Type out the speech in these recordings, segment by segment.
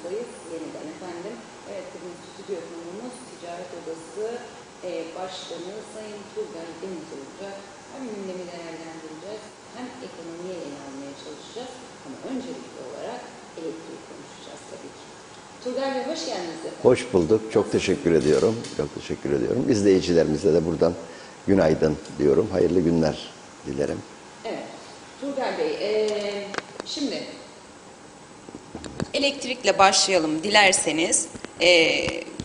Konuşmamızdayız yeniden efendim. Evet, bugün stüdyo konuğumuz Ticaret Odası Başkanı Sayın Turgay Deniz olacak. Hem gündemi değerlendireceğiz, hem ekonomiye ele almaya çalışacağız. Ama öncelikli olarak elektriği konuşacağız tabii ki. Turgay Bey, hoş geldiniz efendim. Hoş bulduk. Çok teşekkür ediyorum. Çok teşekkür ediyorum. İzleyicilerimize de buradan günaydın diyorum. Hayırlı günler dilerim. Evet. Turgay Bey, şimdi elektrikle başlayalım dilerseniz.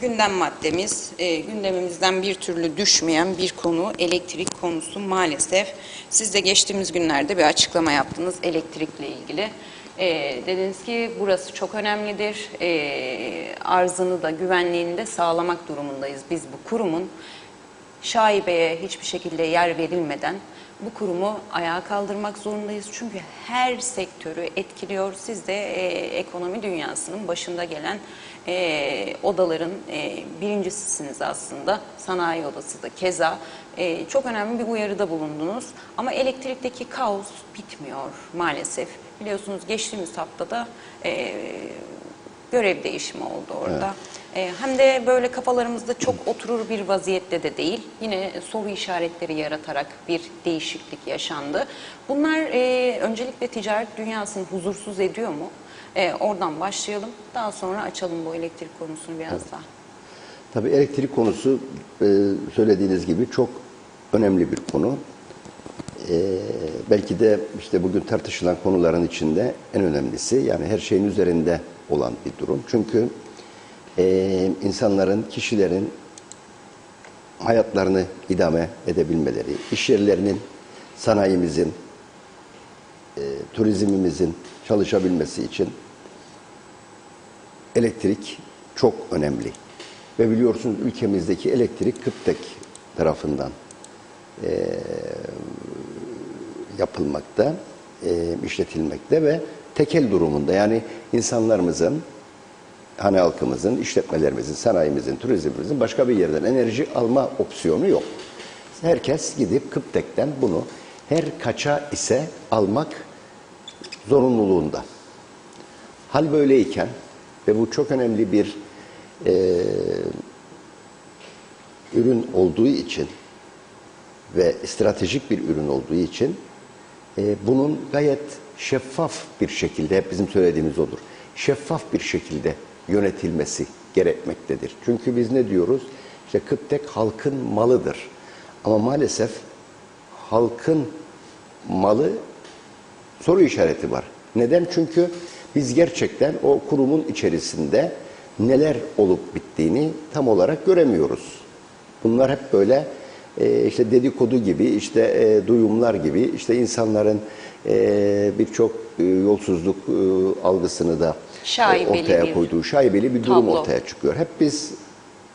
Gündem maddemiz, gündemimizden bir türlü düşmeyen bir konu elektrik konusu maalesef. Siz de geçtiğimiz günlerde bir açıklama yaptınız elektrikle ilgili. Dediniz ki burası çok önemlidir, arzını da güvenliğini de sağlamak durumundayız. Biz bu kurumun şaibeye hiçbir şekilde yer verilmeden bu kurumu ayağa kaldırmak zorundayız. Çünkü her sektörü etkiliyor. Siz de ekonomi dünyasının başında gelen odaların birincisisiniz aslında. Sanayi odası da keza. Çok önemli bir uyarıda bulundunuz. Ama elektrikteki kaos bitmiyor maalesef. Biliyorsunuz geçtiğimiz haftada görev değişimi oldu orada. Evet. Hem de böyle kafalarımızda çok oturur bir vaziyette de değil. Yine soru işaretleri yaratarak bir değişiklik yaşandı. Bunlar öncelikle ticaret dünyasını huzursuz ediyor mu? Oradan başlayalım. Daha sonra açalım bu elektrik konusunu biraz daha. Tabii elektrik konusu söylediğiniz gibi çok önemli bir konu. Belki de işte bugün tartışılan konuların içinde en önemlisi, yani her şeyin üzerinde olan bir durum. Çünkü insanların, kişilerin hayatlarını idame edebilmeleri, iş yerlerinin, sanayimizin, turizmimizin çalışabilmesi için elektrik çok önemli. Ve biliyorsunuz ülkemizdeki elektrik KİPTEK tarafından yapılmakta, işletilmekte ve tekel durumunda. Yani insanlarımızın, hane halkımızın, işletmelerimizin, sanayimizin, turizmimizin başka bir yerden enerji alma opsiyonu yok. Herkes gidip KİPTEK'ten bunu her kaça ise almak zorunluluğunda. Hal böyleyken ve bu çok önemli bir ürün olduğu için ve stratejik bir ürün olduğu için bunun gayet şeffaf bir şekilde, hep bizim söylediğimiz odur, şeffaf bir şekilde yönetilmesi gerekmektedir. Çünkü biz ne diyoruz? İşte KİPTEK halkın malıdır. Ama maalesef halkın malı soru işareti var. Neden? Çünkü biz gerçekten o kurumun içerisinde neler olup bittiğini tam olarak göremiyoruz. Bunlar hep böyle işte dedikodu gibi, işte duyumlar gibi, işte insanların birçok yolsuzluk algısını da ortaya koyduğu şaibeli bir durum ortaya çıkıyor. Hep biz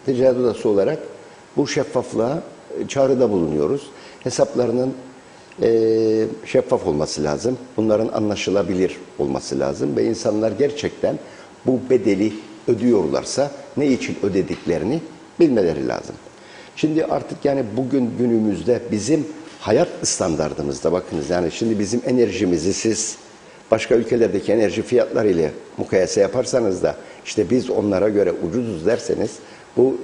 Ticaret Odası olarak bu şeffaflığa çağrıda bulunuyoruz. Hesaplarının şeffaf olması lazım. Bunların anlaşılabilir olması lazım ve insanlar gerçekten bu bedeli ödüyorlarsa ne için ödediklerini bilmeleri lazım. Şimdi artık yani bugün günümüzde bizim hayat standardımızda bakınız, yani şimdi bizim enerjimizi siz başka ülkelerdeki enerji fiyatları ile mukayese yaparsanız da işte biz onlara göre ucuzuz derseniz bu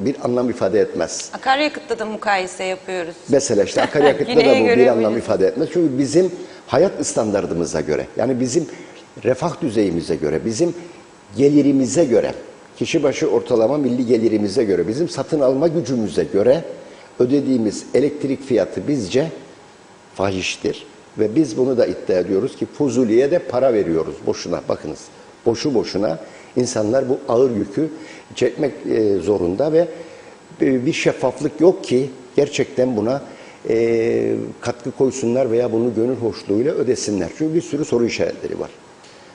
bir anlam ifade etmez. Akaryakıtla da mukayese yapıyoruz. Mesela işte akaryakıtla da bu bir anlam ifade etmez. Çünkü bizim hayat standardımıza göre, yani bizim refah düzeyimize göre, bizim gelirimize göre, kişi başı ortalama milli gelirimize göre, bizim satın alma gücümüze göre ödediğimiz elektrik fiyatı bizce fahiştir. Ve biz bunu da iddia ediyoruz ki Fuzuli'ye de para veriyoruz boşuna. Bakınız, boşu boşuna insanlar bu ağır yükü çekmek zorunda ve bir şeffaflık yok ki gerçekten buna katkı koysunlar veya bunu gönül hoşluğuyla ödesinler. Çünkü bir sürü soru işaretleri var.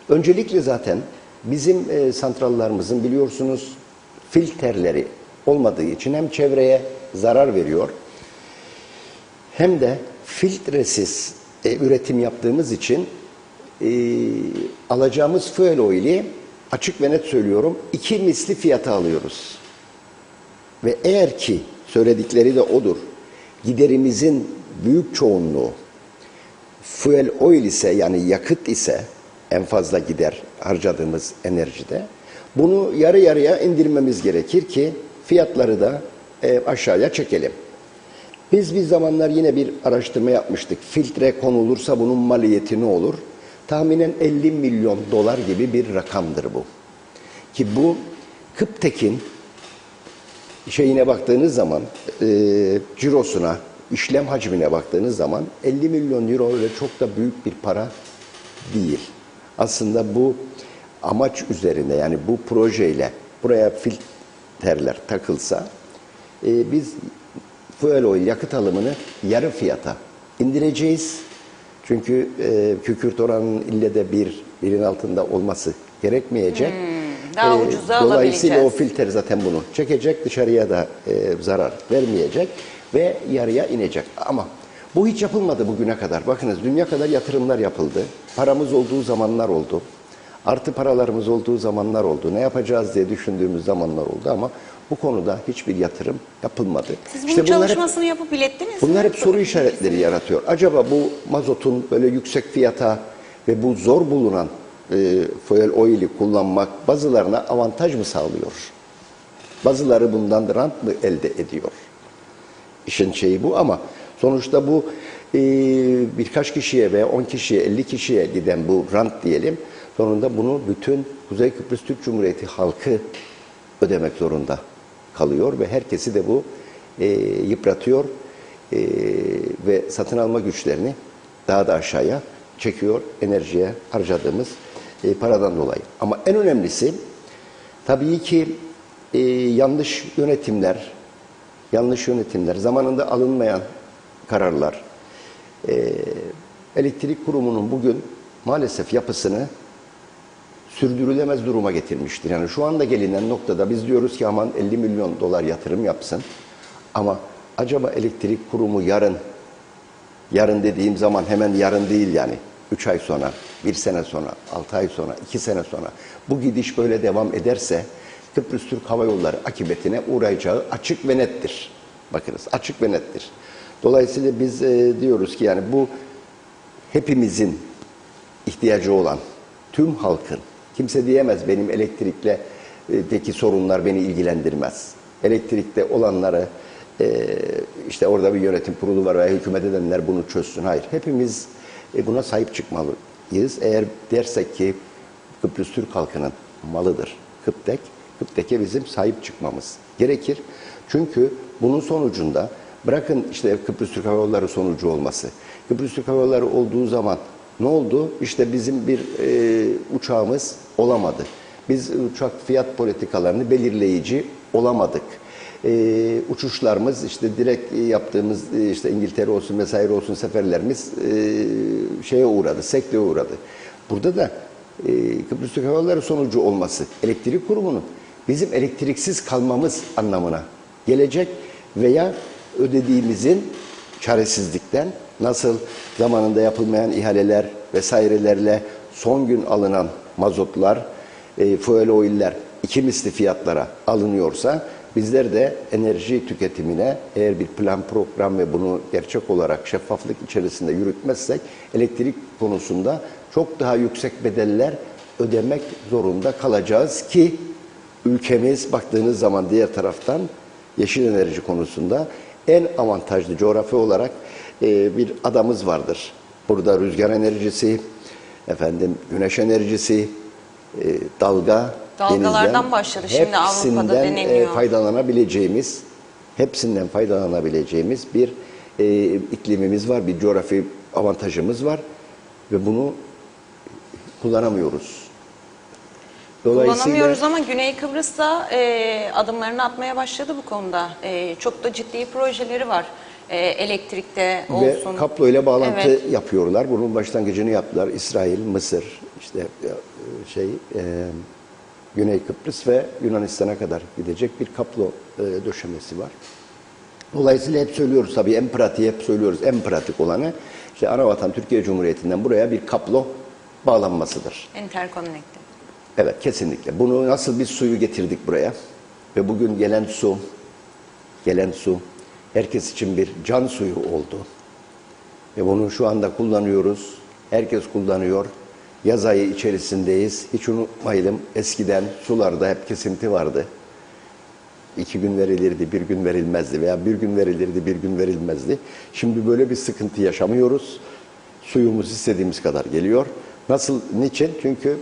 Öncelikle zaten bizim santrallarımızın biliyorsunuz filtreleri olmadığı için hem çevreye zarar veriyor hem de filtresiz üretim yaptığımız için alacağımız fuel oil'i açık ve net söylüyorum 2 misli fiyata alıyoruz. Ve eğer ki söyledikleri de odur, giderimizin büyük çoğunluğu fuel oil ise, yani yakıt ise, en fazla gider harcadığımız enerjide. Bunu yarı yarıya indirmemiz gerekir ki fiyatları da aşağıya çekelim. Biz bir zamanlar yine bir araştırma yapmıştık. Filtre konulursa bunun maliyeti ne olur? Tahminen 50 milyon dolar gibi bir rakamdır bu. Ki bu Kıptek'in şeyine baktığınız zaman, cirosuna, işlem hacmine baktığınız zaman 50 milyon euro öyle çok da büyük bir para değil. Aslında bu amaç üzerine, yani bu projeyle buraya filtreler takılsa biz fuel oil yakıt alımını yarı fiyata indireceğiz. Çünkü kükürt oranının ille de birin altında olması gerekmeyecek. Daha ucuza Dolayısıyla alabileceğiz. o filtre zaten bunu çekecek, dışarıya da zarar vermeyecek ve yarıya inecek. Ama bu hiç yapılmadı bugüne kadar. Bakınız dünya kadar yatırımlar yapıldı. Paramız olduğu zamanlar oldu. Artı paralarımız olduğu zamanlar oldu. Ne yapacağız diye düşündüğümüz zamanlar oldu ama bu konuda hiçbir yatırım yapılmadı. Siz bunun çalışmasını yapıp ilettiniz mi? Bunlar hep soru işaretleri yaratıyor. Acaba bu mazotun böyle yüksek fiyata ve bu zor bulunan fuel oil'i kullanmak bazılarına avantaj mı sağlıyor? Bazıları bundan rant mı elde ediyor? İşin şeyi bu ama sonuçta bu birkaç kişiye veya 10 kişiye, 50 kişiye giden bu rant diyelim. Sonunda bunu bütün Kuzey Kıbrıs Türk Cumhuriyeti halkı ödemek zorunda kalıyor ve herkesi de bu yıpratıyor ve satın alma güçlerini daha da aşağıya çekiyor enerjiye harcadığımız paradan dolayı. Ama en önemlisi tabii ki yanlış yönetimler, zamanında alınmayan kararlar, elektrik kurumunun bugün maalesef yapısını sürdürülemez duruma getirmiştir. Yani şu anda gelinen noktada biz diyoruz ki aman 50 milyon dolar yatırım yapsın. Ama acaba elektrik kurumu yarın dediğim zaman hemen yarın değil yani 3 ay sonra, 1 sene sonra, 6 ay sonra, 2 sene sonra bu gidiş böyle devam ederse Kıbrıs Türk Hava Yolları akıbetine uğrayacağı açık ve nettir. Bakınız açık ve nettir. Dolayısıyla biz diyoruz ki yani bu hepimizin ihtiyacı olan tüm halkın, kimse diyemez benim elektrikle sorunlar beni ilgilendirmez. Elektrikte olanları işte orada bir yönetim kurulu var veya hükümet edenler bunu çözsün. Hayır. Hepimiz buna sahip çıkmalıyız. Eğer dersek ki Kıbrıs Türk halkının malıdır Kıptek'e bizim sahip çıkmamız gerekir. Çünkü bunun sonucunda bırakın işte Kıbrıs Türk Hava Yolları sonucu olması. Kıbrıs Türk Hava Yolları olduğu zaman ne oldu? İşte bizim bir uçağımız olamadı. Biz uçak fiyat politikalarını belirleyici olamadık. Uçuşlarımız işte direkt yaptığımız işte İngiltere olsun vesaire olsun seferlerimiz şeye uğradı, sekteye uğradı. Burada da Kıbrıs Türk Hava Yolları sonucu olması elektrik kurumunun bizim elektriksiz kalmamız anlamına gelecek veya ödediğimizin çaresizlikten nasıl zamanında yapılmayan ihaleler vesairelerle son gün alınan mazotlar, fuel oil'ler iki misli fiyatlara alınıyorsa bizler de enerji tüketimine eğer bir plan program ve bunu gerçek olarak şeffaflık içerisinde yürütmezsek elektrik konusunda çok daha yüksek bedeller ödemek zorunda kalacağız ki ülkemiz baktığınız zaman diğer taraftan yeşil enerji konusunda en avantajlı coğrafi olarak bir adamız vardır. Burada rüzgar enerjisi, güneş enerjisi, dalgalardan denizden, başladı. Şimdi Avrupa'da deneniyor. Hepsinden faydalanabileceğimiz bir iklimimiz var, bir coğrafi avantajımız var ve bunu kullanamıyoruz. Kullanamıyoruz ama Güney Kıbrıs'ta adımlarını atmaya başladı bu konuda. Çok da ciddi projeleri var. Elektrikte olsun. Ve kablo ile bağlantı yapıyorlar. Bunun başlangıcını yaptılar. İsrail, Mısır, işte Güney Kıbrıs ve Yunanistan'a kadar gidecek bir kablo döşemesi var. Dolayısıyla hep söylüyoruz tabii en pratiği hep söylüyoruz. En pratik olanı işte Anavatan Türkiye Cumhuriyeti'nden buraya bir kablo bağlanmasıdır. Interconnected. Evet kesinlikle. Bunu nasıl biz suyu getirdik buraya ve bugün gelen su herkes için bir can suyu oldu. Ve bunu şu anda kullanıyoruz. Herkes kullanıyor. Yaz ayı içerisindeyiz. Hiç unutmayalım, eskiden sularda hep kesinti vardı. 2 gün verilirdi, 1 gün verilmezdi veya 1 gün verilirdi, 1 gün verilmezdi. Şimdi böyle bir sıkıntı yaşamıyoruz. Suyumuz istediğimiz kadar geliyor. Nasıl, niçin? Çünkü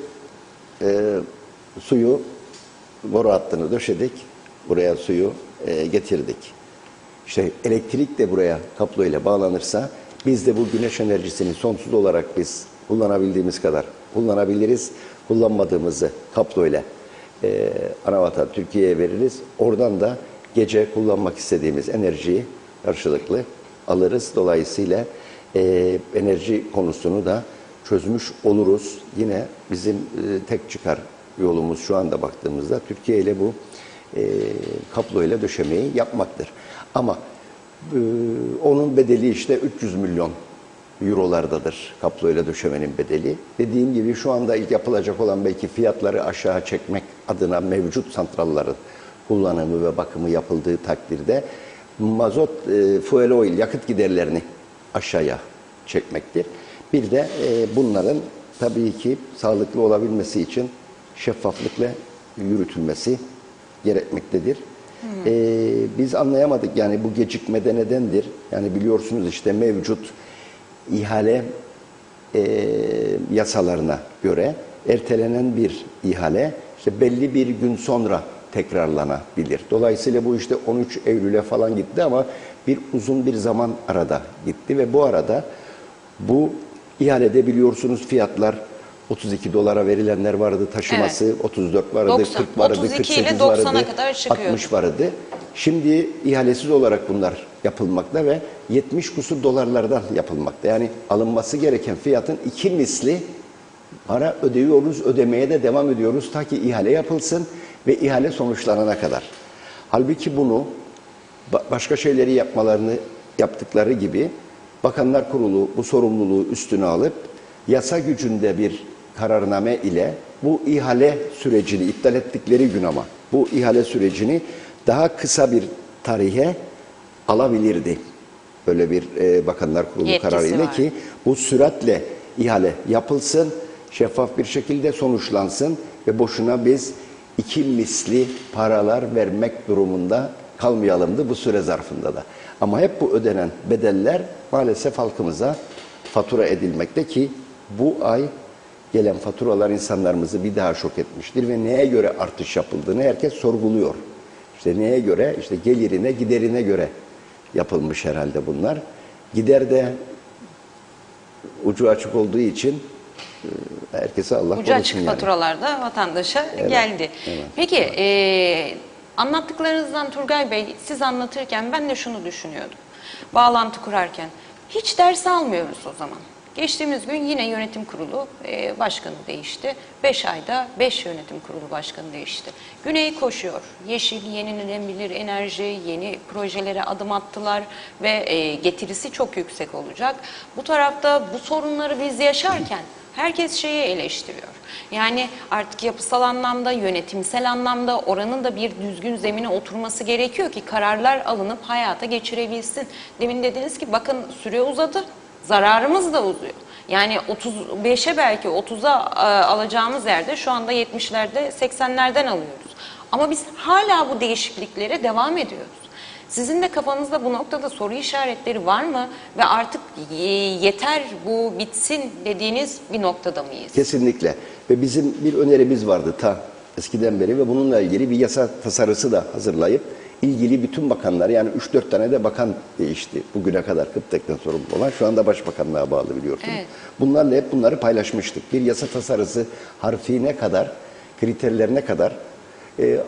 suyu boru hattını döşedik, buraya suyu getirdik. İşte elektrik de buraya kabloyla bağlanırsa biz de bu güneş enerjisini sonsuz olarak biz kullanabildiğimiz kadar kullanabiliriz. Kullanmadığımızı kabloyla anavatan Türkiye'ye veririz. Oradan da gece kullanmak istediğimiz enerjiyi karşılıklı alırız. Dolayısıyla enerji konusunu da çözmüş oluruz. Yine bizim tek çıkar yolumuz şu anda baktığımızda Türkiye ile bu kabloyla döşemeyi yapmaktır. Ama onun bedeli işte 300 milyon eurolardadır kabloyla döşemenin bedeli. Dediğim gibi şu anda ilk yapılacak olan belki fiyatları aşağı çekmek adına mevcut santrallerin kullanımı ve bakımı yapıldığı takdirde mazot, fuel oil, yakıt giderlerini aşağıya çekmektir. Bir de bunların tabii ki sağlıklı olabilmesi için şeffaflıkla yürütülmesi gerekmektedir. Biz anlayamadık yani bu gecikmede nedendir? Yani biliyorsunuz işte mevcut ihale yasalarına göre ertelenen bir ihale işte belli bir gün sonra tekrarlanabilir. Dolayısıyla bu işte 13 Eylül'e falan gitti ama uzun bir zaman arada gitti ve bu arada bu ihalede biliyorsunuz fiyatlar 32 dolara verilenler vardı, taşıması evet. 34 vardı, 90, 40 vardı, 48 vardı, 60 vardı. Şimdi ihalesiz olarak bunlar yapılmakta ve 70 kusur dolarlardan yapılmakta. Yani alınması gereken fiyatın 2 misli para ödüyoruz, ödemeye de devam ediyoruz ta ki ihale yapılsın ve ihale sonuçlanana kadar. Halbuki bunu başka şeyleri yaptıkları gibi Bakanlar Kurulu bu sorumluluğu üstüne alıp yasa gücünde bir kararname ile bu ihale sürecini iptal ettikleri gün ama bu ihale sürecini daha kısa bir tarihe alabilirdi. Böyle bir Bakanlar Kurulu kararıyla ki bu süratle ihale yapılsın, şeffaf bir şekilde sonuçlansın ve boşuna biz 2 misli paralar vermek durumunda kalmayalımdı bu süre zarfında da. Ama hep bu ödenen bedeller maalesef halkımıza fatura edilmekte ki bu ay gelen faturalar insanlarımızı bir daha şok etmiştir ve neye göre artış yapıldığını herkes sorguluyor. İşte neye göre? İşte gelirine, giderine göre yapılmış herhalde bunlar. Gider de ucu açık olduğu için herkese Allah korusun. Ucu açık faturalarda vatandaşa geldi. Evet. Peki anlattıklarınızdan Turgay Bey siz anlatırken ben de şunu düşünüyordum. Bağlantı kurarken hiç ders almıyoruz o zaman. Geçtiğimiz gün yine yönetim kurulu başkanı değişti. 5 ayda 5 yönetim kurulu başkanı değişti. Güney koşuyor. Yeşil, yenilenebilir enerji, yeni projelere adım attılar ve getirisi çok yüksek olacak. Bu tarafta bu sorunları biz yaşarken herkes şeyi eleştiriyor. Yani artık yapısal anlamda, yönetimsel anlamda oranın da bir düzgün zemine oturması gerekiyor ki kararlar alınıp hayata geçirebilsin. Demin dediniz ki bakın süre uzadı. Zararımız da uzuyor. Yani 35'e belki 30'a alacağımız yerde şu anda 70'lerde 80'lerden alıyoruz. Ama biz hala bu değişikliklere devam ediyoruz. Sizin de kafanızda bu noktada soru işaretleri var mı? Ve artık yeter bu bitsin dediğiniz bir noktada mıyız? Kesinlikle. Ve bizim bir önerimiz vardı ta eskiden beri ve bununla ilgili bir yasa tasarısı da hazırlayıp ilgili bütün bakanlar yani 3-4 tane de bakan değişti. Bugüne kadar Kıptek'ten sorumlu olan şu anda Başbakanlığa bağlı biliyorsunuz. Evet. Bunlarla hep bunları paylaşmıştık. Bir yasa tasarısı harfine kadar, kriterlerine kadar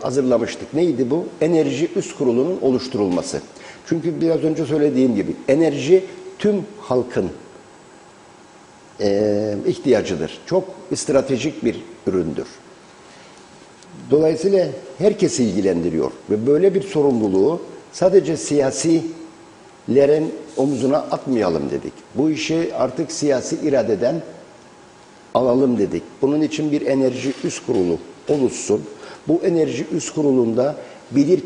hazırlamıştık. Neydi bu? Enerji Üst Kurulu'nun oluşturulması. Çünkü biraz önce söylediğim gibi enerji tüm halkın ihtiyacıdır. Çok stratejik bir üründür. Dolayısıyla herkesi ilgilendiriyor ve böyle bir sorumluluğu sadece siyasilerin omzuna atmayalım dedik. Bu işi artık siyasi iradeden alalım dedik. Bunun için bir enerji üst kurulu oluşsun. Bu enerji üst kurulunda bilir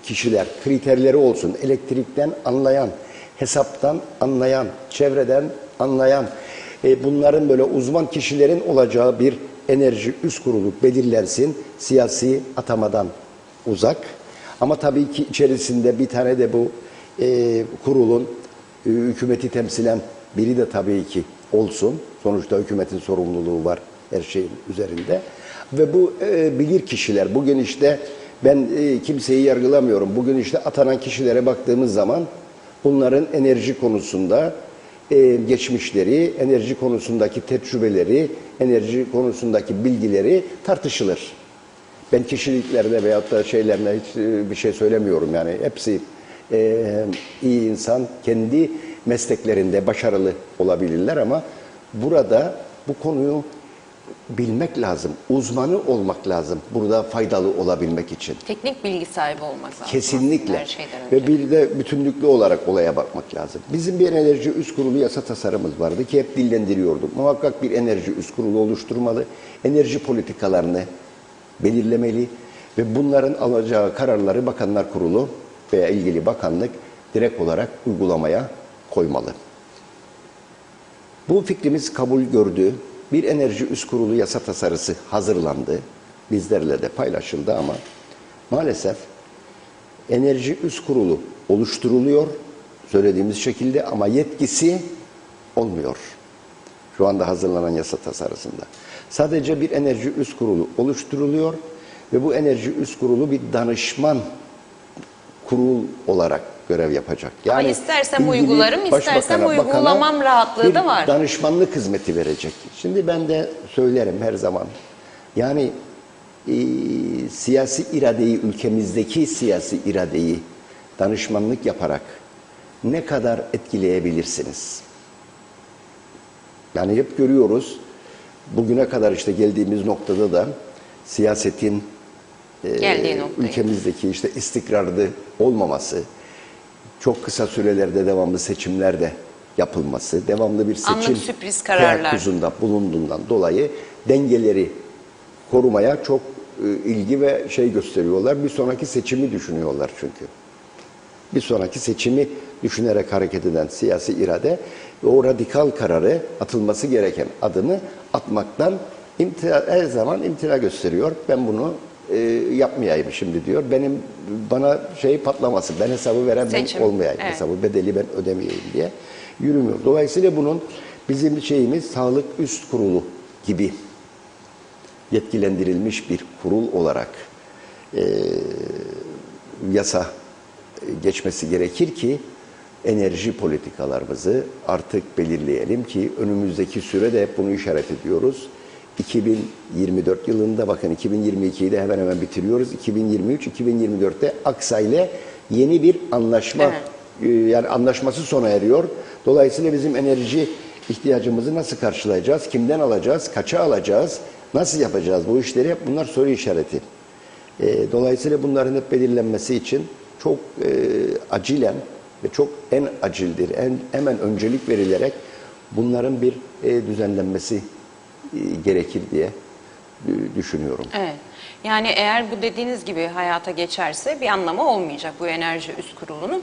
kişiler, kriterleri olsun. Elektrikten anlayan, hesaptan anlayan, çevreden anlayan, bunların böyle uzman kişilerin olacağı bir enerji üst kurulu belirlensin, siyasi atamadan uzak. Ama tabii ki içerisinde bir tane de bu kurulun hükümeti temsilen biri de tabii ki olsun. Sonuçta hükümetin sorumluluğu var her şeyin üzerinde. Ve bu bilir kişiler, bugün işte ben kimseyi yargılamıyorum. Bugün işte atanan kişilere baktığımız zaman bunların enerji konusunda geçmişleri, enerji konusundaki tecrübeleri, enerji konusundaki bilgileri tartışılır. Ben kişiliklerine veyahut da şeylerine hiç bir şey söylemiyorum. Yani hepsi iyi insan, kendi mesleklerinde başarılı olabilirler ama burada bu konuyu bilmek lazım, uzmanı olmak lazım burada faydalı olabilmek için. Teknik bilgi sahibi olmak lazım. Kesinlikle. Her şeyden önce. Ve bir de bütünlüklü olarak olaya bakmak lazım. Bizim bir enerji üst kurulu yasa tasarımız vardı ki hep dillendiriyorduk. Muhakkak bir enerji üst kurulu oluşturmalı, enerji politikalarını belirlemeli ve bunların alacağı kararları Bakanlar Kurulu veya ilgili bakanlık direkt olarak uygulamaya koymalı. Bu fikrimiz kabul gördü. Bir enerji üst kurulu yasa tasarısı hazırlandı. Bizlerle de paylaşıldı ama maalesef enerji üst kurulu oluşturuluyor söylediğimiz şekilde ama yetkisi olmuyor. Şu anda hazırlanan yasa tasarısında. Sadece bir enerji üst kurulu oluşturuluyor ve bu enerji üst kurulu bir danışman kurul olarak görev yapacak. Ama istersem ilgili uygularım, istersem başbakana, uygulamam rahatlığı da var. Bir danışmanlık hizmeti verecek. Şimdi ben de söylerim her zaman. Yani siyasi iradeyi, ülkemizdeki siyasi iradeyi danışmanlık yaparak ne kadar etkileyebilirsiniz? Yani hep görüyoruz. Bugüne kadar işte geldiğimiz noktada da siyasetin ülkemizdeki işte istikrarlı olmaması, çok kısa sürelerde devamlı seçimlerde yapılması, devamlı bir seçim anlık sürpriz kararlar teyakkuzunda bulunduğundan dolayı dengeleri korumaya çok ilgi ve şey gösteriyorlar. Bir sonraki seçimi düşünüyorlar çünkü. Bir sonraki seçimi düşünerek hareket eden siyasi irade o radikal kararı atılması gereken adımı atmaktan her zaman imtina gösteriyor. Ben bunu yapmayayım şimdi diyor. Bana şey patlaması, ben hesabı veren ben olmayayım, evet. Hesabı bedeli ben ödemeyeyim diye yürümüyor. Dolayısıyla bunun bizim şeyimiz sağlık üst kurulu gibi yetkilendirilmiş bir kurul olarak yasa geçmesi gerekir ki enerji politikalarımızı artık belirleyelim ki önümüzdeki sürede hep bunu işaret ediyoruz. 2024 yılında bakın 2022'yi de hemen hemen bitiriyoruz. 2023-2024'te Aksa ile yeni bir anlaşma yani anlaşması sona eriyor. Dolayısıyla bizim enerji ihtiyacımızı nasıl karşılayacağız? Kimden alacağız? Kaça alacağız? Nasıl yapacağız bu işleri? Hep bunlar soru işareti. Dolayısıyla bunların hep belirlenmesi için çok acilen ve çok en acildir, hemen öncelik verilerek bunların bir düzenlenmesi gerekir diye düşünüyorum. Evet. Yani eğer bu dediğiniz gibi hayata geçerse bir anlamı olmayacak bu enerji üst kurulunun.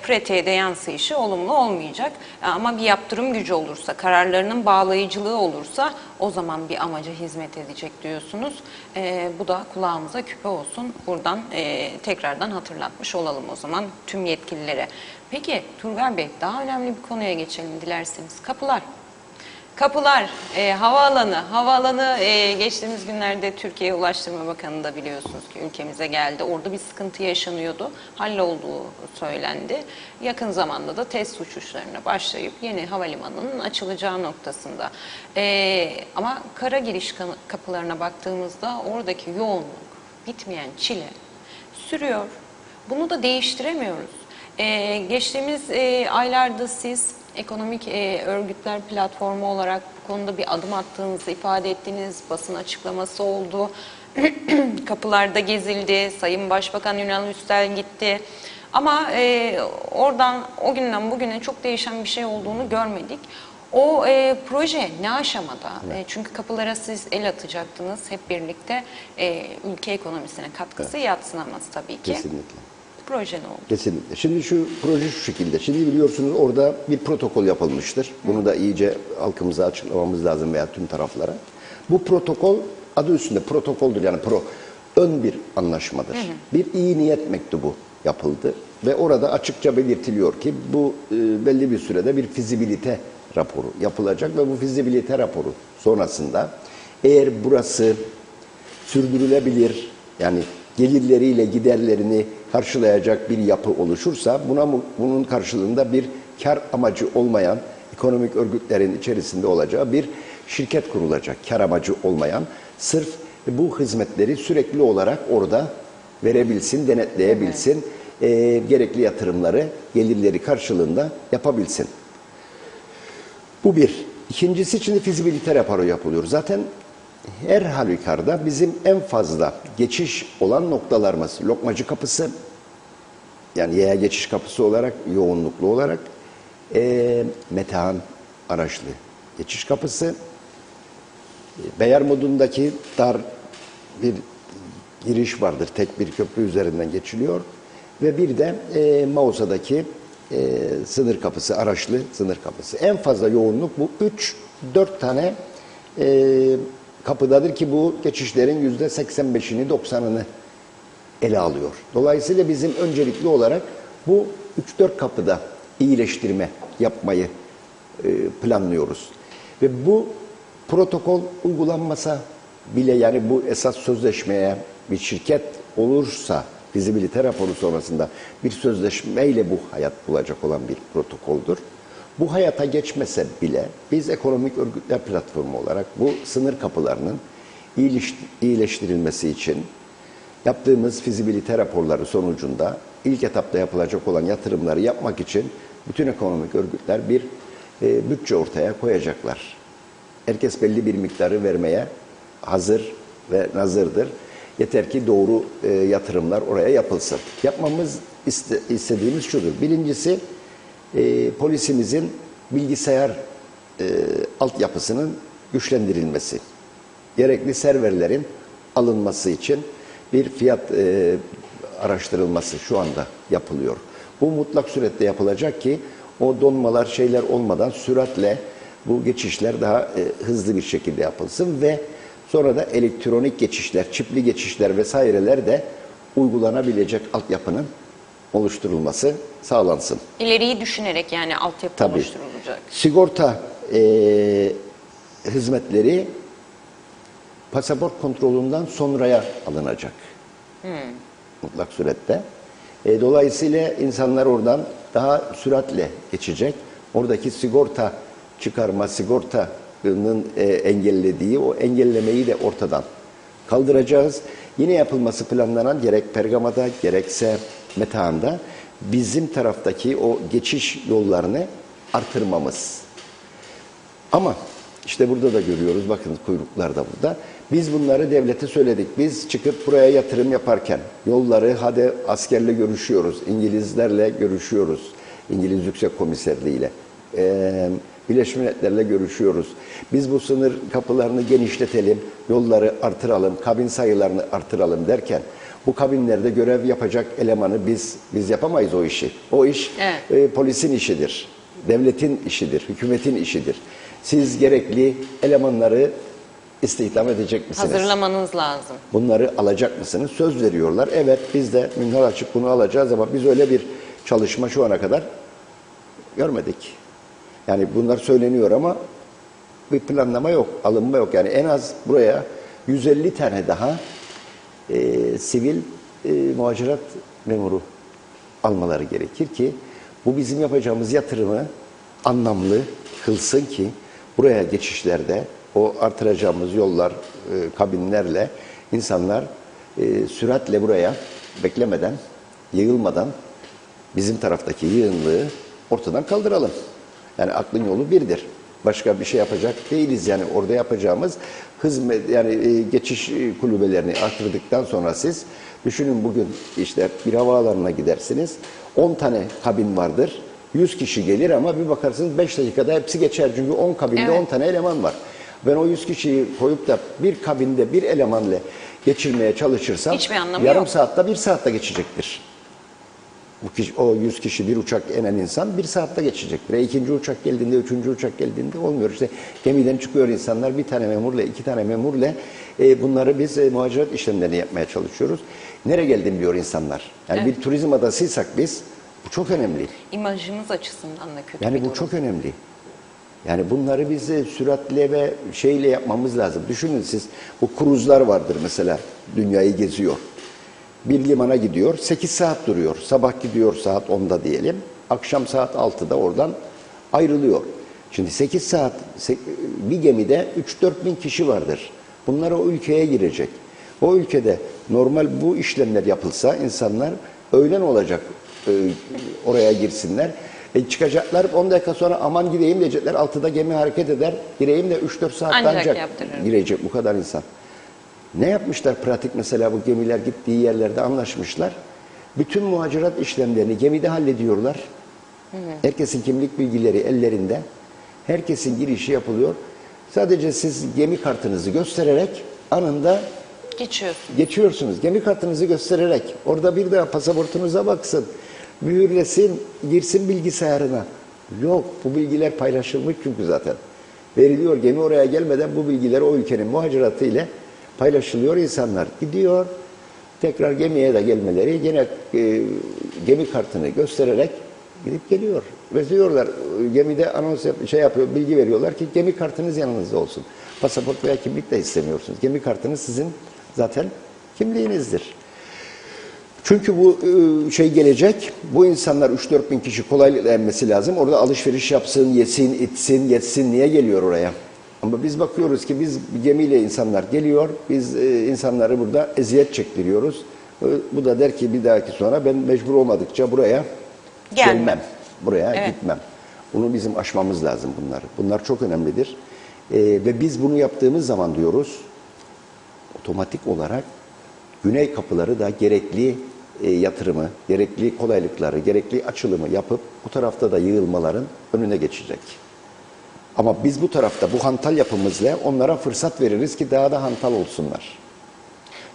Pratiğe de yansıyışı olumlu olmayacak. Ama bir yaptırım gücü olursa, kararlarının bağlayıcılığı olursa o zaman bir amaca hizmet edecek diyorsunuz. Bu da kulağımıza küpe olsun. Buradan tekrardan hatırlatmış olalım o zaman tüm yetkililere. Peki Turgay Bey, daha önemli bir konuya geçelim dilerseniz. Kapılar. Kapılar, havaalanı geçtiğimiz günlerde Türkiye Ulaştırma Bakanı da biliyorsunuz ki ülkemize geldi. Orada bir sıkıntı yaşanıyordu, hallolduğu söylendi. Yakın zamanda da test uçuşlarına başlayıp yeni havalimanının açılacağı noktasında. Ama kara giriş kapılarına baktığımızda oradaki yoğunluk, bitmeyen çile sürüyor. Bunu da değiştiremiyoruz. Geçtiğimiz aylarda siz ekonomik örgütler platformu olarak bu konuda bir adım attığınızı ifade ettiniz. Basın açıklaması oldu. Kapılarda gezildi. Sayın Başbakan Ünal Üstel gitti. Ama oradan o günden bugüne çok değişen bir şey olduğunu görmedik. O proje ne aşamada? Çünkü kapılara siz el atacaktınız hep birlikte. Ülke ekonomisine katkısı yadsınamaz tabii ki. Kesinlikle. Proje ne oldu? Kesinlikle. Şimdi şu proje şu şekilde. Şimdi biliyorsunuz orada bir protokol yapılmıştır. Bunu da iyice halkımıza açıklamamız lazım veya tüm taraflara. Bu protokol adı üstünde protokoldür, yani ön bir anlaşmadır. Bir iyi niyet mektubu yapıldı ve orada açıkça belirtiliyor ki bu belli bir sürede bir fizibilite raporu yapılacak ve bu fizibilite raporu sonrasında eğer burası sürdürülebilir, yani gelirleriyle giderlerini karşılayacak bir yapı oluşursa bunun karşılığında bir kar amacı olmayan ekonomik örgütlerin içerisinde olacağı bir şirket kurulacak. Kar amacı olmayan, sırf bu hizmetleri sürekli olarak orada verebilsin, denetleyebilsin, gerekli yatırımları gelirleri karşılığında yapabilsin. Bu bir. İkincisi için de fizibilite raporu yapılıyor. Zaten her halükarda bizim en fazla geçiş olan noktalarımız Lokmacı Kapısı, yani yaya geçiş kapısı olarak, yoğunluklu olarak Metehan Araçlı geçiş kapısı, Beyermudun'daki dar bir giriş vardır, tek bir köprü üzerinden geçiliyor ve bir de Mausa'daki sınır kapısı, Araçlı sınır kapısı. En fazla yoğunluk bu 3-4 tane kapıdadır ki bu geçişlerin %85'ini 90'ını ele alıyor. Dolayısıyla bizim öncelikli olarak bu 3-4 kapıda iyileştirme yapmayı planlıyoruz. Ve bu protokol uygulanmasa bile, yani bu esas sözleşmeye bir şirket olursa fizibilite raporu sonrasında bir sözleşmeyle bu hayat bulacak olan bir protokoldür. Bu hayata geçmese bile biz ekonomik örgütler platformu olarak bu sınır kapılarının iyileştirilmesi için yaptığımız fizibilite raporları sonucunda ilk etapta yapılacak olan yatırımları yapmak için bütün ekonomik örgütler bir bütçe ortaya koyacaklar. Herkes belli bir miktarı vermeye hazır ve nazırdır. Yeter ki doğru yatırımlar oraya yapılsın. Yapmamız istediğimiz şudur. Birincisi, polisimizin bilgisayar altyapısının güçlendirilmesi. Gerekli serverlerin alınması için bir fiyat araştırılması şu anda yapılıyor. Bu mutlak surette yapılacak ki o donmalar, şeyler olmadan süratle bu geçişler daha hızlı bir şekilde yapılsın ve sonra da elektronik geçişler, çipli geçişler vesaireler de uygulanabilecek altyapının oluşturulması sağlansın. İleriyi düşünerek yani altyapı oluşturulacak. Sigorta hizmetleri pasaport kontrolünden sonraya alınacak. Mutlak surette. Dolayısıyla insanlar oradan daha süratle geçecek. Oradaki sigorta çıkarma, sigortanın engellediği o engellemeyi de ortadan kaldıracağız. Yine yapılması planlanan gerek Pergama'da gerekse Metehan'da bizim taraftaki o geçiş yollarını artırmamız. Ama işte burada da görüyoruz, bakın kuyruklar da burada. Biz bunları devlete söyledik. Biz çıkıp buraya yatırım yaparken yolları, hadi askerle görüşüyoruz, İngilizlerle görüşüyoruz, İngiliz Yüksek Komiserliğiyle, Birleşmiş Milletler'le görüşüyoruz. Biz bu sınır kapılarını genişletelim, yolları artıralım, kabin sayılarını artıralım derken bu kabinlerde görev yapacak elemanı biz yapamayız o işi. O iş polisin işidir, devletin işidir, hükümetin işidir. Siz gerekli elemanları istihdam edecek misiniz? Hazırlamanız lazım. Bunları alacak mısınız? Söz veriyorlar. Evet, biz de minhal açık bunu alacağız ama biz öyle bir çalışma şu ana kadar görmedik. Yani bunlar söyleniyor ama bir planlama yok, alınma yok. Yani en az buraya 150 tane daha sivil muhacirat memuru almaları gerekir ki bu bizim yapacağımız yatırımı anlamlı kılsın ki buraya geçişlerde o artıracağımız yollar, kabinlerle insanlar süratle buraya beklemeden, yığılmadan bizim taraftaki yığınlığı ortadan kaldıralım. Yani aklın yolu birdir. Başka bir şey yapacak değiliz. Yani orada yapacağımız hizmet, yani geçiş kulübelerini artırdıktan sonra siz düşünün, bugün işte bir havaalanına gidersiniz. 10 tane kabin vardır. 100 kişi gelir ama bir bakarsınız 5 dakikada hepsi geçer. Çünkü 10 kabinde 10 tane eleman var. Ben o 100 kişiyi koyup da bir kabinde bir elemanla geçirmeye çalışırsam yarım saatte 1 saatte geçecektir. O 100 kişi bir uçak inen insan 1 saatte geçecek. Ve ikinci uçak geldiğinde, üçüncü uçak geldiğinde olmuyor. İşte gemiden çıkıyor insanlar, bir tane memurla, 2 tane memurla bunları biz muhacirat işlemlerini yapmaya çalışıyoruz. Nereye geldim diyor insanlar. Yani Evet. bir turizm adasıysak biz, bu çok önemli. İmajımız açısından da kötü Yani bir bu durum. çok önemli. Yani bunları biz süratle ve şeyle yapmamız lazım. Düşünün siz, bu kruzlar vardır mesela, dünyayı geziyor. Bir limana gidiyor, 8 saat duruyor. Sabah gidiyor saat 10'da diyelim, akşam saat 6'da oradan ayrılıyor. Şimdi 8 saat bir gemide 3-4 bin kişi vardır. Bunlar o ülkeye girecek. O ülkede normal bu işlemler yapılsa insanlar öğlen olacak oraya girsinler. Çıkacaklar 10 dakika sonra aman gireyim diyecekler. 6'da gemi hareket eder. Gireyim de 3-4 saat ancak yaptırırım. girecek bu kadar insan. Ne yapmışlar pratik mesela bu gemiler gittiği yerlerde anlaşmışlar. Bütün muhacirat işlemlerini gemide hallediyorlar. Herkesin kimlik bilgileri ellerinde. Herkesin girişi yapılıyor. Sadece siz gemi kartınızı göstererek anında geçiyorsunuz. Gemi kartınızı göstererek. Orada bir daha pasaportunuza baksın. Mühürlesin, girsin bilgisayarına. Yok, bu bilgiler paylaşılmış çünkü zaten. Veriliyor, gemi oraya gelmeden bu bilgiler o ülkenin muhaciratı ile paylaşılıyor, insanlar gidiyor. Tekrar gemiye de gelmeleri yine gemi kartını göstererek gidip geliyor. Ve diyorlar, gemide anons yapıyor, bilgi veriyorlar ki gemi kartınız yanınızda olsun. Pasaport veya kimlik de istemiyorsunuz. Gemi kartınız sizin zaten kimliğinizdir. Çünkü bu şey gelecek, bu insanlar 3-4 bin kişi kolaylıkla inmesi lazım. Orada alışveriş yapsın, yesin, içsin, yetsin. Niye geliyor oraya? Ama biz bakıyoruz ki biz gemiyle insanlar geliyor, biz insanları burada eziyet çektiriyoruz. Bu da der ki bir dahaki sonra ben mecbur olmadıkça buraya gelmem, buraya gitmem. Bunu bizim aşmamız lazım bunları. Bunlar çok önemlidir. Ve biz bunu yaptığımız zaman diyoruz, otomatik olarak Güney kapıları da gerekli yatırımı, gerekli kolaylıkları, gerekli açılımı yapıp bu tarafta da yığılmaların önüne geçecek. Ama biz bu tarafta bu hantal yapımızla onlara fırsat veririz ki daha da hantal olsunlar.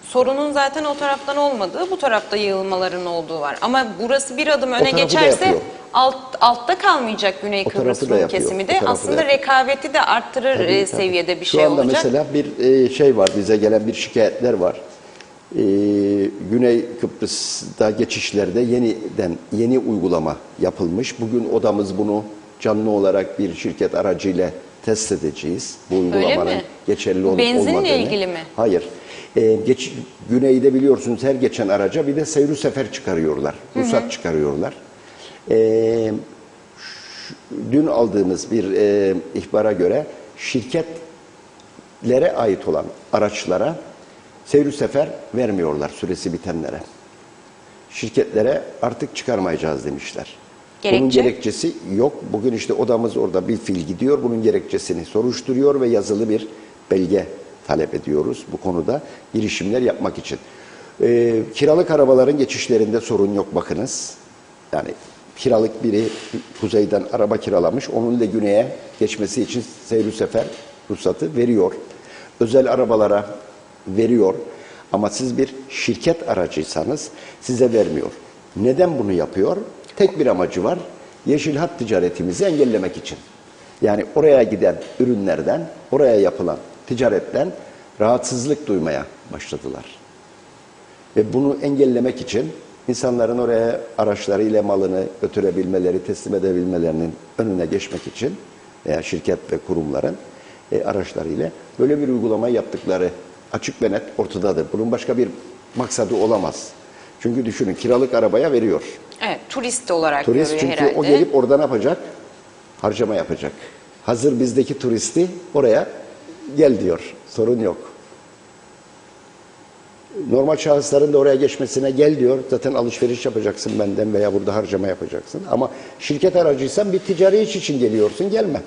Sorunun zaten o taraftan olmadığı, bu tarafta yığılmaların olduğu var. Ama burası bir adım öne tarafı da geçerse yapıyor. altta kalmayacak Güney O Kıbrıs tarafı da Rum yapıyor. kesimi O de tarafı da aslında yapıyor. rekabeti de arttırır Tabii. seviyede bir Şu şey anda olacak. mesela bir şey var, bize gelen bir şikayetler var. Güney Kıbrıs'ta geçişlerde yeni uygulama yapılmış. Bugün odamız bunu canlı olarak bir şirket aracıyla test edeceğiz. Bu uygulamanın mi? geçerli olup Benzinle olmadığını. ilgili mi? Hayır. Güneyde biliyorsunuz her geçen araca bir de seyru sefer çıkarıyorlar. Ruhsat çıkarıyorlar. Dün aldığımız bir ihbara göre şirketlere ait olan araçlara seyru sefer vermiyorlar süresi bitenlere. Şirketlere artık çıkarmayacağız demişler. Gerekçe? Bunun gerekçesi yok. Bugün işte odamız orada bir fil gidiyor. Bunun gerekçesini soruşturuyor ve yazılı bir belge talep ediyoruz bu konuda girişimler yapmak için. Kiralık arabaların geçişlerinde sorun yok bakınız. Yani kiralık biri kuzeyden araba kiralamış. Onunla güneye geçmesi için seyru sefer ruhsatı veriyor. Özel arabalara veriyor. Ama siz bir şirket aracıysanız size vermiyor. Neden bunu yapıyor? Tek bir amacı var. Yeşil hat ticaretimizi engellemek için. Yani oraya giden ürünlerden, oraya yapılan ticaretten rahatsızlık duymaya başladılar. Ve bunu engellemek için insanların oraya araçlarıyla malını götürebilmeleri, teslim edebilmelerinin önüne geçmek için veya şirket ve kurumların araçlarıyla böyle bir uygulama yaptıkları açık ve net ortadadır. Bunun başka bir maksadı olamaz. Çünkü düşünün kiralık arabaya veriyor. Evet, turist olarak Turist görüyor çünkü herhalde. o gelip orada ne yapacak? Harcama yapacak. Hazır bizdeki turisti oraya gel diyor. Sorun yok. Normal şahısların da oraya geçmesine gel diyor. Zaten alışveriş yapacaksın benden veya burada harcama yapacaksın. Ama şirket aracıysan bir ticari iş için geliyorsun, gelme.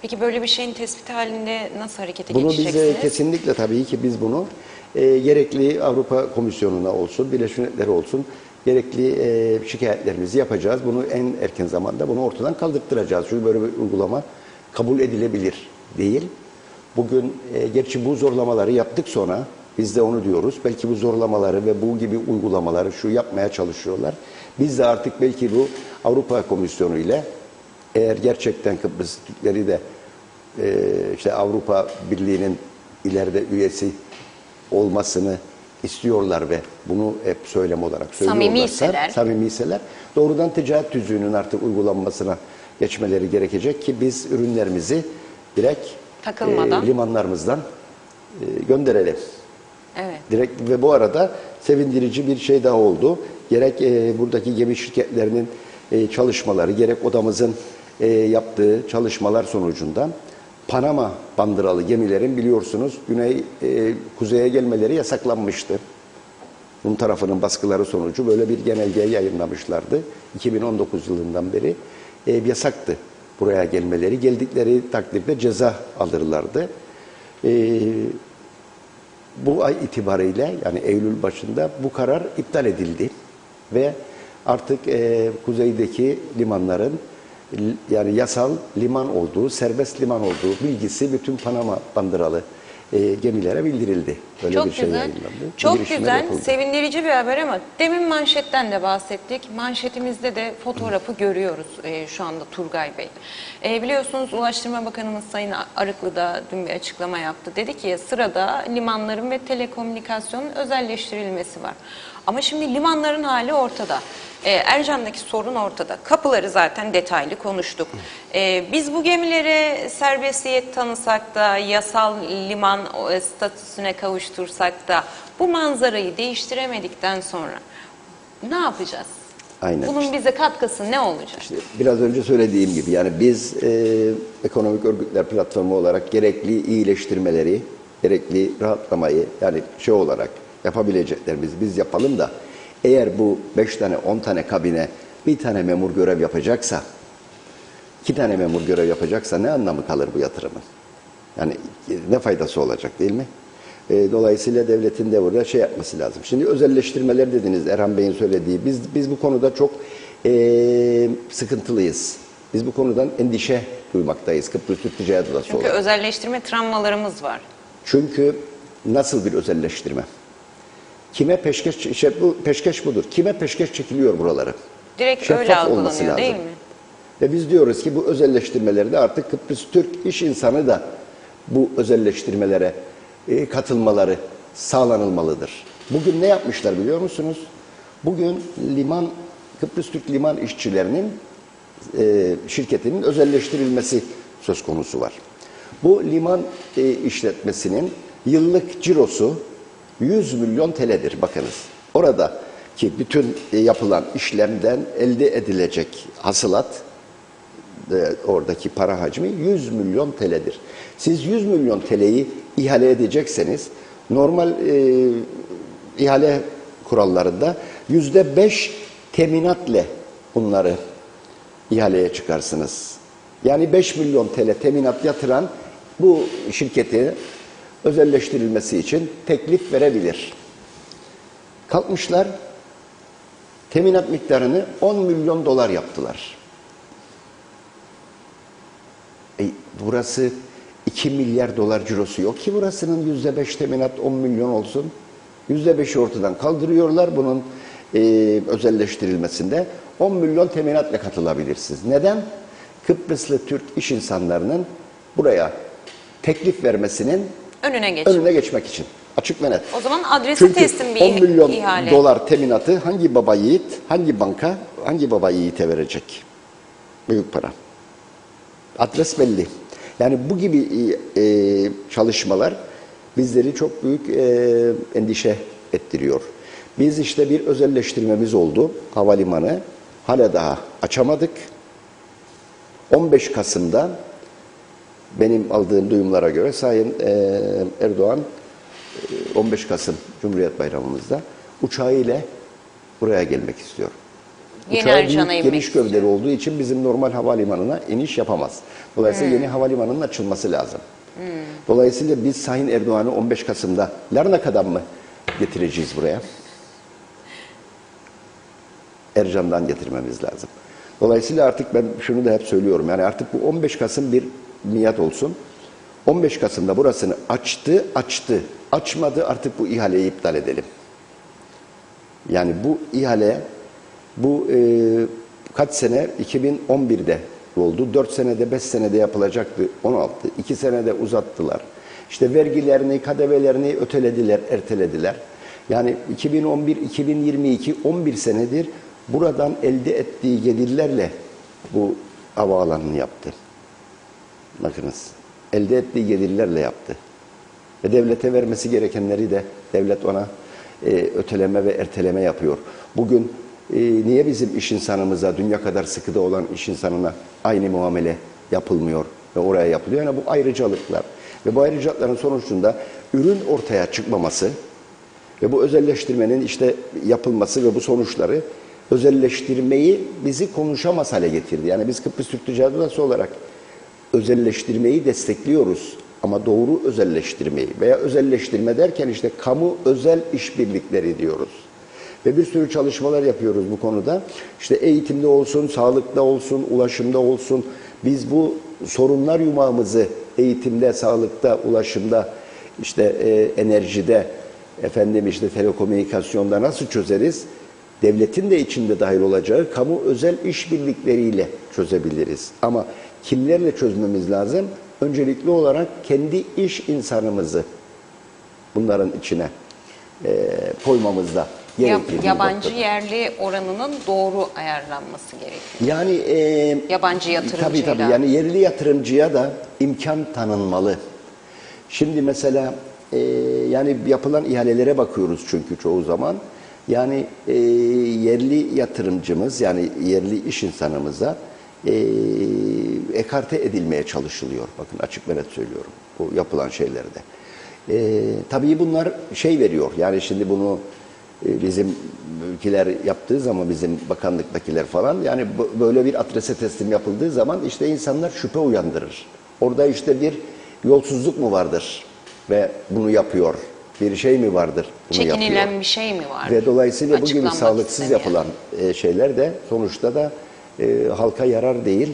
Peki böyle bir şeyin tespiti halinde nasıl harekete Bunu geçeceksiniz? biz kesinlikle tabii ki biz bunu gerekli Avrupa Komisyonu'na olsun, Birleşmiş Milletler'e olsun gerekli şikayetlerimizi yapacağız. Bunu en erken zamanda bunu ortadan kaldırtıracağız. Çünkü böyle bir uygulama kabul edilebilir değil. Bugün gerçi bu zorlamaları yaptık sonra Biz de onu diyoruz. Belki bu zorlamaları ve bu gibi uygulamaları şu yapmaya çalışıyorlar. Biz de artık belki bu Avrupa Komisyonu ile eğer gerçekten Kıbrıs Türkleri de işte Avrupa Birliği'nin ileride üyesi olmasını istiyorlar ve bunu hep söylem olarak söylüyorlarsa, samimiyseler doğrudan ticaret tüzüğünün artık uygulanmasına geçmeleri gerekecek ki biz ürünlerimizi direkt limanlarımızdan gönderelim. Evet. Direkt ve bu arada sevindirici bir şey daha oldu. Gerek buradaki gemi şirketlerinin çalışmaları, gerek odamızın yaptığı çalışmalar sonucundan Panama bandıralı gemilerin biliyorsunuz kuzeye gelmeleri yasaklanmıştı. Bunun tarafının baskıları sonucu böyle bir genelge yayınlamışlardı. 2019 yılından beri yasaktı buraya gelmeleri. Geldikleri takdirde ceza alırlardı. Bu ay itibariyle yani Eylül başında bu karar iptal edildi ve artık kuzeydeki limanların yani yasal liman olduğu, serbest liman olduğu bilgisi bütün Panama bandıralı gemilere bildirildi. Böyle çok bir şey güzel. yayınlandı. Çok güzel, sevindirici bir haber ama demin manşetten de bahsettik. Manşetimizde de fotoğrafı görüyoruz şu anda Turgay Bey. Biliyorsunuz Ulaştırma Bakanımız Sayın Arıklı da dün bir açıklama yaptı. Dedi ki sırada limanların ve telekomünikasyonun özelleştirilmesi var. Ama şimdi limanların hali ortada. Ercan'daki sorun ortada. Kapıları zaten detaylı konuştuk. Biz bu gemilere serbestiyet tanısak da, yasal liman statüsüne kavuştursak da bu manzarayı değiştiremedikten sonra ne yapacağız? Aynen. Bunun bize katkısı ne olacak? İşte biraz önce söylediğim gibi yani biz ekonomik örgütler platformu olarak gerekli iyileştirmeleri, gerekli rahatlamayı yani şey olarak yapabileceklerimizi biz yapalım da eğer bu 5 tane 10 tane kabine bir tane memur görev yapacaksa 2 tane memur görev yapacaksa ne anlamı kalır bu yatırımın? Yani ne faydası olacak değil mi? Dolayısıyla devletin de burada şey yapması lazım. Şimdi özelleştirmeler dediniz Erhan Bey'in söylediği. Biz bu konuda çok sıkıntılıyız. Biz bu konudan endişe duymaktayız Kıbrıs Türk Ticaret Odası olarak. Çünkü özelleştirme travmalarımız var. Çünkü nasıl bir özelleştirme? Kime peşkeş, bu peşkeş budur. Kime peşkeş çekiliyor buraları? Direkt Şeffaf öyle olması algılanıyor lazım. değil mi? Ve biz diyoruz ki bu özelleştirmelerde artık Kıbrıs Türk iş insanı da bu özelleştirmelere katılmaları sağlanılmalıdır. Bugün ne yapmışlar biliyor musunuz? Bugün Kıbrıs Türk liman işçilerinin şirketinin özelleştirilmesi söz konusu var. Bu liman işletmesinin yıllık cirosu 100 milyon TL'dir bakınız. Oradaki bütün yapılan işlemden elde edilecek hasılat, oradaki para hacmi 100 milyon TL'dir. Siz 100 milyon TL'yi ihale edecekseniz normal ihale kurallarında %5 teminatla bunları ihaleye çıkarsınız. Yani 5 milyon TL teminat yatıran bu şirketi özelleştirilmesi için teklif verebilir. Kalkmışlar, teminat miktarını 10 milyon dolar yaptılar. Burası 2 milyar dolar cirosu yok ki burasının %5 teminat 10 milyon olsun. %5'i ortadan kaldırıyorlar bunun özelleştirilmesinde. 10 milyon teminatla katılabilirsiniz. Neden? Kıbrıslı Türk iş insanlarının buraya teklif vermesinin önüne geçmek için. Açık ve net. O zaman adresi Çünkü teslim bir 10 milyon ihale. dolar teminatı hangi baba yiğit, hangi banka, hangi baba yiğite verecek? Büyük para. Adres belli. Yani bu gibi çalışmalar bizleri çok büyük endişe ettiriyor. Biz işte bir özelleştirmemiz oldu. Havalimanı hala daha açamadık. 15 Kasım'da benim aldığım duyumlara göre Sayın Erdoğan 15 Kasım Cumhuriyet Bayramımızda uçağıyla buraya gelmek istiyor. Uçağı büyük geniş gövdeli olduğu için bizim normal havalimanına iniş yapamaz. Dolayısıyla yeni havalimanının açılması lazım. Dolayısıyla biz Sayın Erdoğan'ı 15 Kasım'da Larnaka'dan mı getireceğiz buraya? Ercan'dan getirmemiz lazım. Dolayısıyla artık ben şunu da hep söylüyorum. Yani artık bu 15 Kasım bir niyet olsun. 15 Kasım'da burasını açtı. Açmadı, artık bu ihaleyi iptal edelim. Yani bu ihale kaç sene? 2011'de oldu. 4 senede, 5 senede yapılacaktı. 16. 2 senede uzattılar. İşte vergilerini, KDV'lerini ötelediler, ertelediler. Yani 2011, 2022, 11 senedir buradan elde ettiği gelirlerle bu havaalanını yaptı. Bakınız, elde ettiği gelirlerle yaptı. Ve devlete vermesi gerekenleri de devlet ona öteleme ve erteleme yapıyor. Bugün niye bizim iş insanımıza, dünya kadar sıkıda olan iş insanına aynı muamele yapılmıyor ve oraya yapılıyor? Yani bu ayrıcalıklar. Ve bu ayrıcalıkların sonucunda ürün ortaya çıkmaması ve bu özelleştirmenin işte yapılması ve bu sonuçları özelleştirmeyi bizi konuşamaz hale getirdi. Yani biz Kıbrıs Türk Ticaret Odası olarak özelleştirmeyi destekliyoruz. Ama doğru özelleştirmeyi veya özelleştirme derken işte kamu özel işbirlikleri diyoruz. Ve bir sürü çalışmalar yapıyoruz bu konuda. İşte eğitimde olsun, sağlıkta olsun, ulaşımda olsun. Biz bu sorunlar yumağımızı eğitimde, sağlıkta, ulaşımda, işte enerjide, işte telekomünikasyonda nasıl çözeriz? Devletin de içinde dahil olacağı kamu özel işbirlikleriyle çözebiliriz. Ama kimlerle çözmemiz lazım? Öncelikli olarak kendi iş insanımızı bunların içine koymamız da gerekir. Yabancı yerli oranının doğru ayarlanması gerekiyor. Yani yabancı yatırımcıyla. Tabii yani yerli yatırımcıya da imkan tanınmalı. Şimdi mesela yani yapılan ihalelere bakıyoruz çünkü çoğu zaman. Yani yerli yatırımcımız, yani yerli iş insanımıza ekarte edilmeye çalışılıyor. Bakın açık ve net söylüyorum bu yapılan şeylerde. Tabii bunlar şey veriyor. Yani şimdi bunu bizim ülkeler yaptığı zaman, bizim bakanlıktakiler falan, yani böyle bir adrese teslim yapıldığı zaman işte insanlar şüphe uyandırır. Orada işte bir yolsuzluk mu vardır ve bunu yapıyor? Bir şey mi vardır? Bunu çekinilen yapıyor. bir şey mi var? Ve dolayısıyla bu gibi sağlıksız yapılan şeyler de sonuçta da halka yarar değil,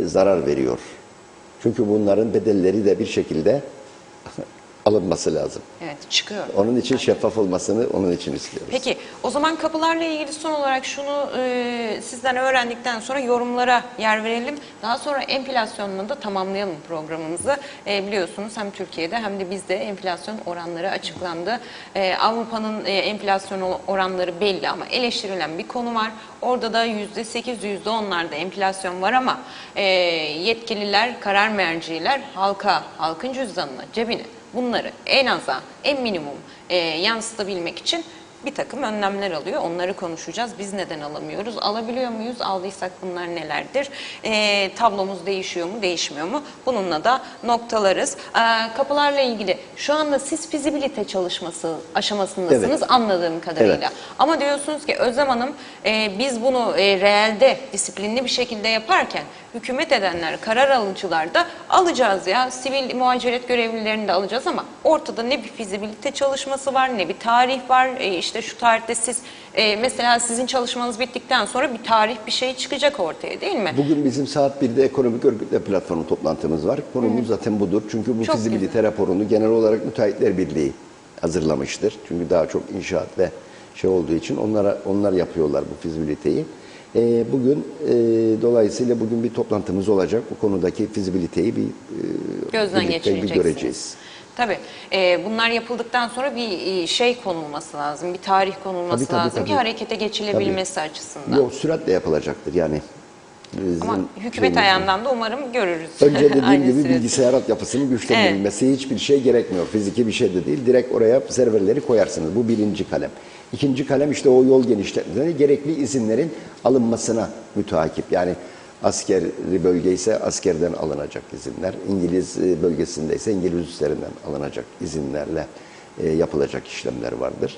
zarar veriyor. Çünkü bunların bedelleri de bir şekilde alınması lazım. Evet, çıkıyor. Onun için şeffaf olmasını onun için istiyoruz. Peki, o zaman kapılarla ilgili son olarak şunu sizden öğrendikten sonra yorumlara yer verelim. Daha sonra enflasyonla da tamamlayalım programımızı. Biliyorsunuz hem Türkiye'de hem de bizde enflasyon oranları açıklandı. Avrupa'nın enflasyon oranları belli ama eleştirilen bir konu var. Orada da %8, %10'larda enflasyon var ama yetkililer, karar merciler halkın cüzdanına, cebine bunları en aza, en minimum yansıtabilmek için bir takım önlemler alıyor. Onları konuşacağız. Biz neden alamıyoruz? Alabiliyor muyuz? Aldıysak bunlar nelerdir? Tablomuz değişiyor mu? Değişmiyor mu? Bununla da noktalarız. Kapılarla ilgili şu anda siz fizibilite çalışması aşamasındasınız, evet, anladığım kadarıyla. Evet. Ama diyorsunuz ki Özlem Hanım biz bunu reelde disiplinli bir şekilde yaparken hükümet edenler, karar alıcılar da alacağız ya. Sivil muhaciret görevlilerini de alacağız ama ortada ne bir fizibilite çalışması var, ne bir tarih var. İşte şu tarihte siz mesela sizin çalışmanız bittikten sonra bir tarih, bir şey çıkacak ortaya, değil mi? Bugün bizim saat 1'de Ekonomik Örgütler Platformu toplantımız var. Konumuz zaten budur. Çünkü bu fizibilite raporunu genel olarak Müteahhitler Birliği hazırlamıştır. Çünkü daha çok inşaat ve şey olduğu için onlar yapıyorlar bu fizibiliteyi. Bugün dolayısıyla bugün bir toplantımız olacak. Bu konudaki fizibiliteyi gözden birlikte bir göreceğiz. Tabii. Bunlar yapıldıktan sonra bir şey konulması lazım, bir tarih konulması lazım ki harekete geçilebilmesi açısından. Yok, süratle yapılacaktır yani. Ama hükümet ayağından da umarım görürüz. Önce dediğim gibi bilgisayar altyapısının güçlendirilmesi, evet, hiçbir şey gerekmiyor. Fiziki bir şey de değil. Direkt oraya serverleri koyarsınız. Bu birinci kalem. İkinci kalem işte o yol genişletmesi, gerekli izinlerin alınmasına müteakip. Yani askeri bölge ise askerden alınacak izinler, İngiliz bölgesindeyse İngiliz üslerinden alınacak izinlerle yapılacak işlemler vardır.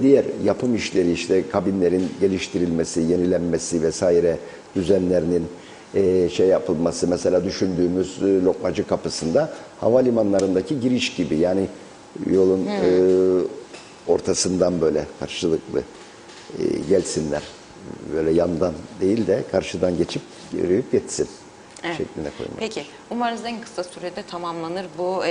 Diğer yapım işleri, işte kabinlerin geliştirilmesi, yenilenmesi vesaire düzenlerinin şey yapılması, mesela düşündüğümüz Lokmacı Kapısı'nda havalimanlarındaki giriş gibi, yani yolun ortasından böyle karşılıklı gelsinler. Böyle yandan değil de karşıdan geçip yürüyüp geçsin. şeklinde koymak. Peki, umarız en kısa sürede tamamlanır bu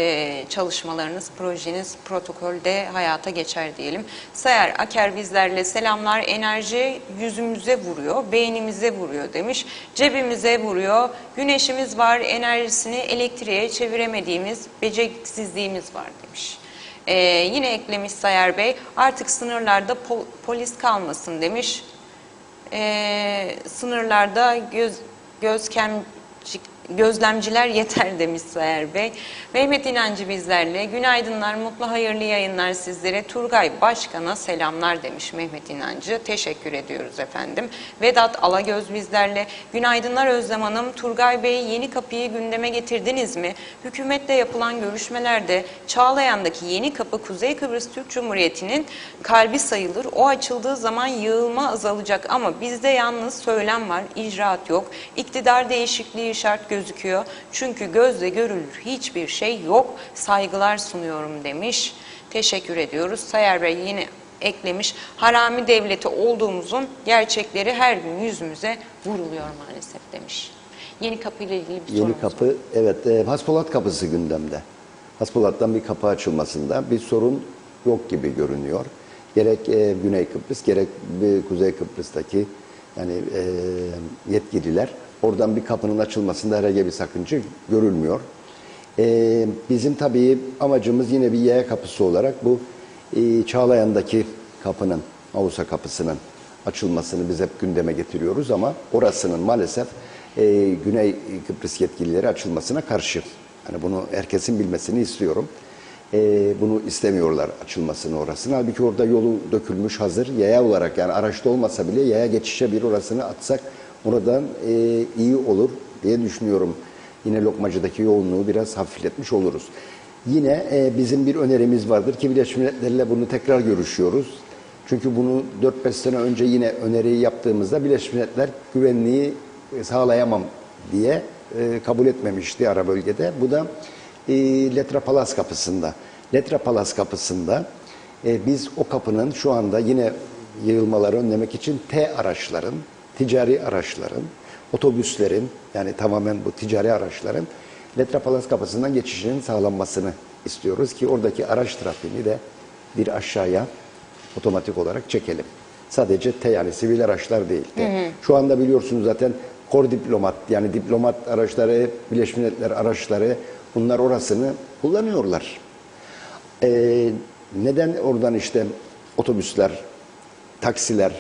çalışmalarınız, projeniz, protokolde hayata geçer diyelim. Sayar Aker bizlerle selamlar, enerji yüzümüze vuruyor, beynimize vuruyor demiş, cebimize vuruyor, güneşimiz var, enerjisini elektriğe çeviremediğimiz beceriksizliğimiz var demiş. Yine eklemiş Sayar Bey, artık sınırlarda polis kalmasın demiş. Sınırlarda gözlemciler yeter demiş Sayar Bey. Mehmet İnancı bizlerle. Günaydınlar, mutlu hayırlı yayınlar sizlere. Turgay Başkan'a selamlar demiş Mehmet İnancı. Teşekkür ediyoruz efendim. Vedat Alagöz bizlerle. Günaydınlar Özlem Hanım. Turgay Bey, yeni kapıyı gündeme getirdiniz mi? Hükümetle yapılan görüşmelerde Çağlayan'daki yeni kapı Kuzey Kıbrıs Türk Cumhuriyeti'nin kalbi sayılır. O açıldığı zaman yığılma azalacak ama bizde yalnız söylem var, icraat yok. İktidar değişikliği şart gözüküyor. Çünkü gözle görülür hiçbir şey yok. Saygılar sunuyorum demiş. Teşekkür ediyoruz. Sayar Bey yine eklemiş. Harami devleti olduğumuzun gerçekleri her gün yüzümüze vuruluyor maalesef demiş. Yeni kapı ile ilgili bir sorumuz Yeni kapı, var. evet, Haspolat kapısı gündemde. Haspolat'tan bir kapı açılmasında bir sorun yok gibi görünüyor. Gerek Güney Kıbrıs, gerek Kuzey Kıbrıs'taki yani yetkililer oradan bir kapının açılmasında herhangi bir sakınca görülmüyor. Bizim tabii amacımız yine bir yaya kapısı olarak bu Çağlayan'daki kapının, Mausa kapısının açılmasını biz hep gündeme getiriyoruz ama orasının maalesef Güney Kıbrıs yetkilileri açılmasına karşı. Yani bunu herkesin bilmesini istiyorum. Bunu istemiyorlar açılmasını orasını. Halbuki orada yolu dökülmüş hazır yaya olarak, yani araçta olmasa bile yaya geçişe bir orasını atsak oradan iyi olur diye düşünüyorum. Yine Lokmacı'daki yoğunluğu biraz hafifletmiş oluruz. Yine bizim bir önerimiz vardır ki Birleşmiş Milletler'le bunu tekrar görüşüyoruz. Çünkü bunu 4-5 sene önce yine öneriyi yaptığımızda Birleşmiş Milletler güvenliği sağlayamam diye kabul etmemişti ara bölgede. Bu da Letra Palas kapısında. Letra Palas kapısında biz o kapının şu anda yine yığılmaları önlemek için T araçların, ticari araçların, otobüslerin, yani tamamen bu ticari araçların Letra Palas kapısından geçişinin sağlanmasını istiyoruz ki oradaki araç trafiğini de bir aşağıya otomatik olarak çekelim. Sadece T, yani sivil araçlar değil. Şu anda biliyorsunuz zaten kor diplomat, yani diplomat araçları, Birleşmiş Milletler araçları, bunlar orasını kullanıyorlar. Neden oradan işte otobüsler, taksiler,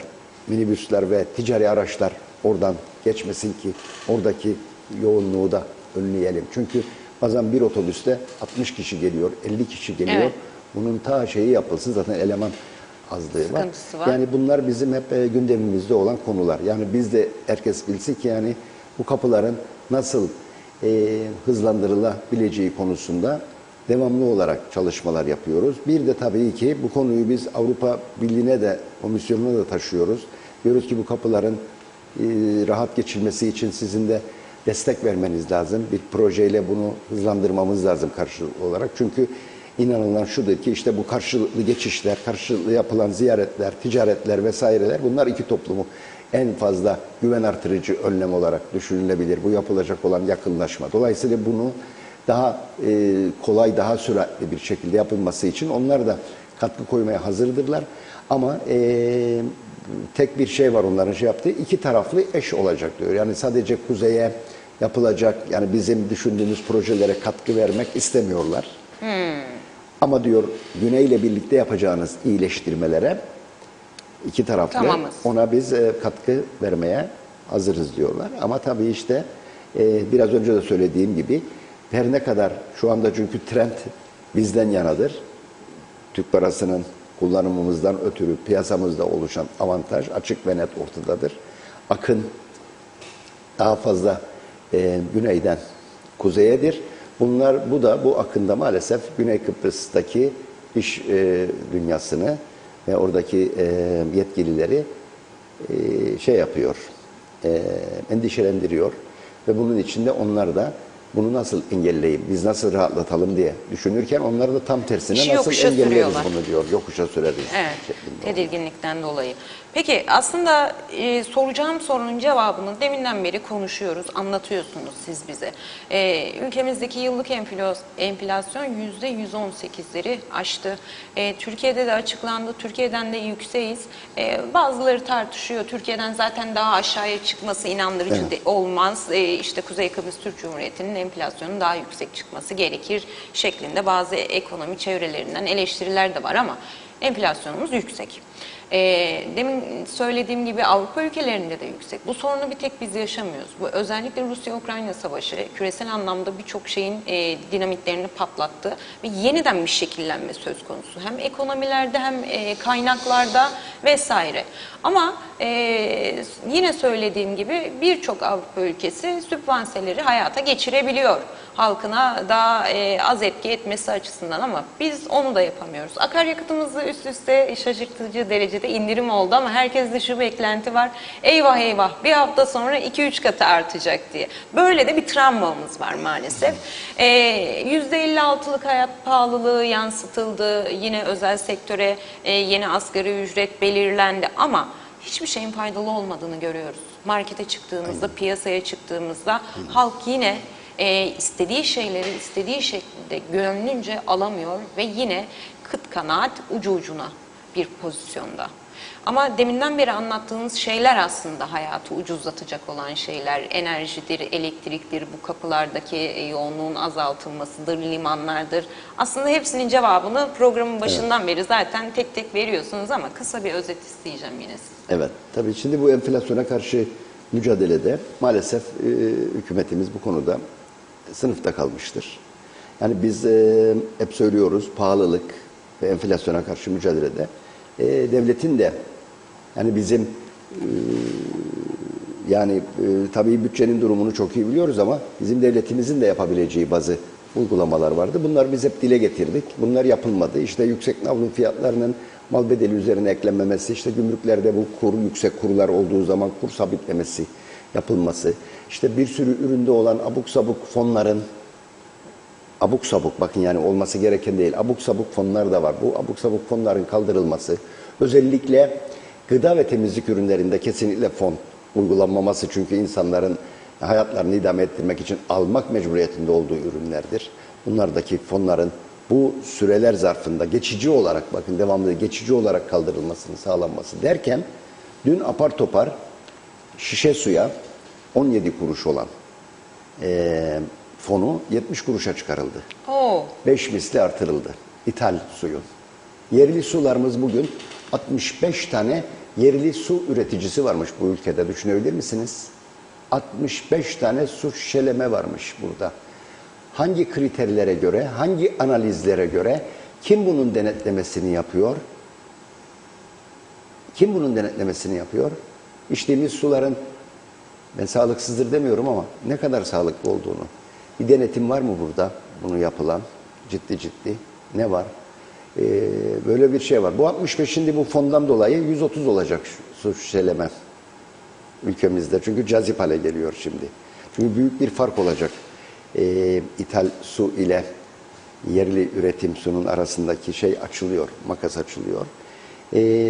minibüsler ve ticari araçlar oradan geçmesin ki oradaki yoğunluğu da önleyelim. Çünkü bazen bir otobüste 60 kişi geliyor, 50 kişi geliyor. Evet. Bunun ta şeyi yapılsın, zaten eleman azlığı var. Var. Yani bunlar bizim hep gündemimizde olan konular. Yani biz de herkes bilsin ki yani bu kapıların nasıl hızlandırılabileceği konusunda devamlı olarak çalışmalar yapıyoruz. Bir de tabii ki bu konuyu biz Avrupa Birliği'ne de, komisyonuna da taşıyoruz. Diyoruz ki bu kapıların rahat geçilmesi için sizin de destek vermeniz lazım. Bir projeyle bunu hızlandırmamız lazım karşılıklı olarak. Çünkü inanılan şudur ki işte bu karşılıklı geçişler, karşılıklı yapılan ziyaretler, ticaretler vesaireler, bunlar iki toplumu en fazla güven artırıcı önlem olarak düşünülebilir. Bu yapılacak olan yakınlaşma. Dolayısıyla bunu daha kolay, daha süratli bir şekilde yapılması için onlar da katkı koymaya hazırdırlar. Ama tek bir şey var onların şey yaptığı, iki taraflı eş olacak diyor. Yani sadece kuzeye yapılacak, yani bizim düşündüğümüz projelere katkı vermek istemiyorlar. Ama diyor güneyle birlikte yapacağınız iyileştirmelere iki taraflı, Tamamız. ona biz katkı vermeye hazırız diyorlar. Ama tabii işte biraz önce de söylediğim gibi her ne kadar şu anda, çünkü trend bizden yanadır. Türk parasının kullanımımızdan ötürü piyasamızda oluşan avantaj açık ve net ortadadır. Akın daha fazla güneyden kuzeyedir. Bu akında maalesef Güney Kıbrıs'taki iş dünyasını ve oradaki yetkilileri şey yapıyor, endişelendiriyor ve bunun içinde onlar da bunu nasıl engelleyip biz nasıl rahatlatalım diye düşünürken onlar da tam tersine İşi nasıl yokuşa engelleriz sürüyorlar. bunu diyor. Yokuşa süreriz. Evet, şeklinde. tedirginlikten dolayı. Peki aslında soracağım sorunun cevabını deminden beri konuşuyoruz, anlatıyorsunuz siz bize. Ülkemizdeki yıllık enflasyon %118'leri aştı. Türkiye'de de açıklandı, Türkiye'den de yükseğiz. Bazıları tartışıyor, Türkiye'den zaten daha aşağıya çıkması inandırıcı olmaz. İşte Kuzey Kıbrıs Türk Cumhuriyeti'nin enflasyonun daha yüksek çıkması gerekir şeklinde bazı ekonomi çevrelerinden eleştiriler de var ama enflasyonumuz yüksek. Demin söylediğim gibi Avrupa ülkelerinde de yüksek. Bu sorunu bir tek biz yaşamıyoruz. Bu özellikle Rusya-Ukrayna savaşı küresel anlamda birçok şeyin dinamitlerini patlattı ve yeniden bir şekillenme söz konusu. Hem ekonomilerde hem kaynaklarda vesaire. Ama yine söylediğim gibi birçok Avrupa ülkesi sübvanseleri hayata geçirebiliyor. Halkına daha az etki etmesi açısından ama biz onu da yapamıyoruz. Akaryakıtımızda üst üste şaşırtıcı derecede indirim oldu ama herkeste şu beklenti var. Eyvah eyvah bir hafta sonra 2-3 katı artacak diye. Böyle de bir travmamız var maalesef. %56'lık hayat pahalılığı yansıtıldı. Yine özel sektöre yeni asgari ücret belirlendi ama hiçbir şeyin faydalı olmadığını görüyoruz. Markete çıktığımızda, piyasaya çıktığımızda halk yine istediği şeyleri istediği şekilde gönlünce alamıyor ve yine kıt kanaat ucu ucuna bir pozisyonda. Ama deminden beri anlattığınız şeyler aslında hayatı ucuzlatacak olan şeyler. Enerjidir, elektriktir, bu kapılardaki yoğunluğun azaltılmasıdır, limanlardır. Aslında hepsinin cevabını programın başından beri zaten tek tek veriyorsunuz ama kısa bir özet isteyeceğim yine sizden. Evet, tabii şimdi bu enflasyona karşı mücadelede maalesef hükümetimiz bu konuda sınıfta kalmıştır. Yani biz hep söylüyoruz pahalılık ve enflasyona karşı mücadelede devletin de yani bizim tabii bütçenin durumunu çok iyi biliyoruz ama bizim devletimizin de yapabileceği bazı uygulamalar vardı. Bunları biz hep dile getirdik. Bunlar yapılmadı. İşte yüksek navlun fiyatlarının mal bedeli üzerine eklenmemesi, işte gümrüklerde bu yüksek kurlar olduğu zaman kur sabitlemesi yapılması, işte bir sürü üründe olan abuk sabuk fonların, abuk sabuk bakın yani olması gereken değil, abuk sabuk fonlar da var. Bu abuk sabuk fonların kaldırılması, özellikle gıda ve temizlik ürünlerinde kesinlikle fon uygulanmaması çünkü insanların hayatlarını idame ettirmek için almak mecburiyetinde olduğu ürünlerdir. Bunlardaki fonların bu süreler zarfında geçici olarak bakın devamlı geçici olarak kaldırılmasını sağlanması derken dün apar topar şişe suya 17 kuruş olan fonu 70 kuruşa çıkarıldı. 5 misli artırıldı ithal suyun. Yerli sularımız bugün 65 tane yerli su üreticisi varmış bu ülkede düşünebilir misiniz? 65 tane su şişeleme varmış burada. Hangi kriterlere göre, hangi analizlere göre, kim bunun denetlemesini yapıyor? Kim bunun denetlemesini yapıyor? İçtiğimiz suların, ben sağlıksızdır demiyorum ama ne kadar sağlıklı olduğunu. Bir denetim var mı burada bunu yapılan? Ciddi ciddi. Ne var? Böyle bir şey var. Bu 65 şimdi bu fondan dolayı 130 olacak su şişeleme ülkemizde. Çünkü cazip hale geliyor şimdi. Çünkü büyük bir fark olacak. İthal su ile yerli üretim sunun arasındaki şey açılıyor, makas açılıyor.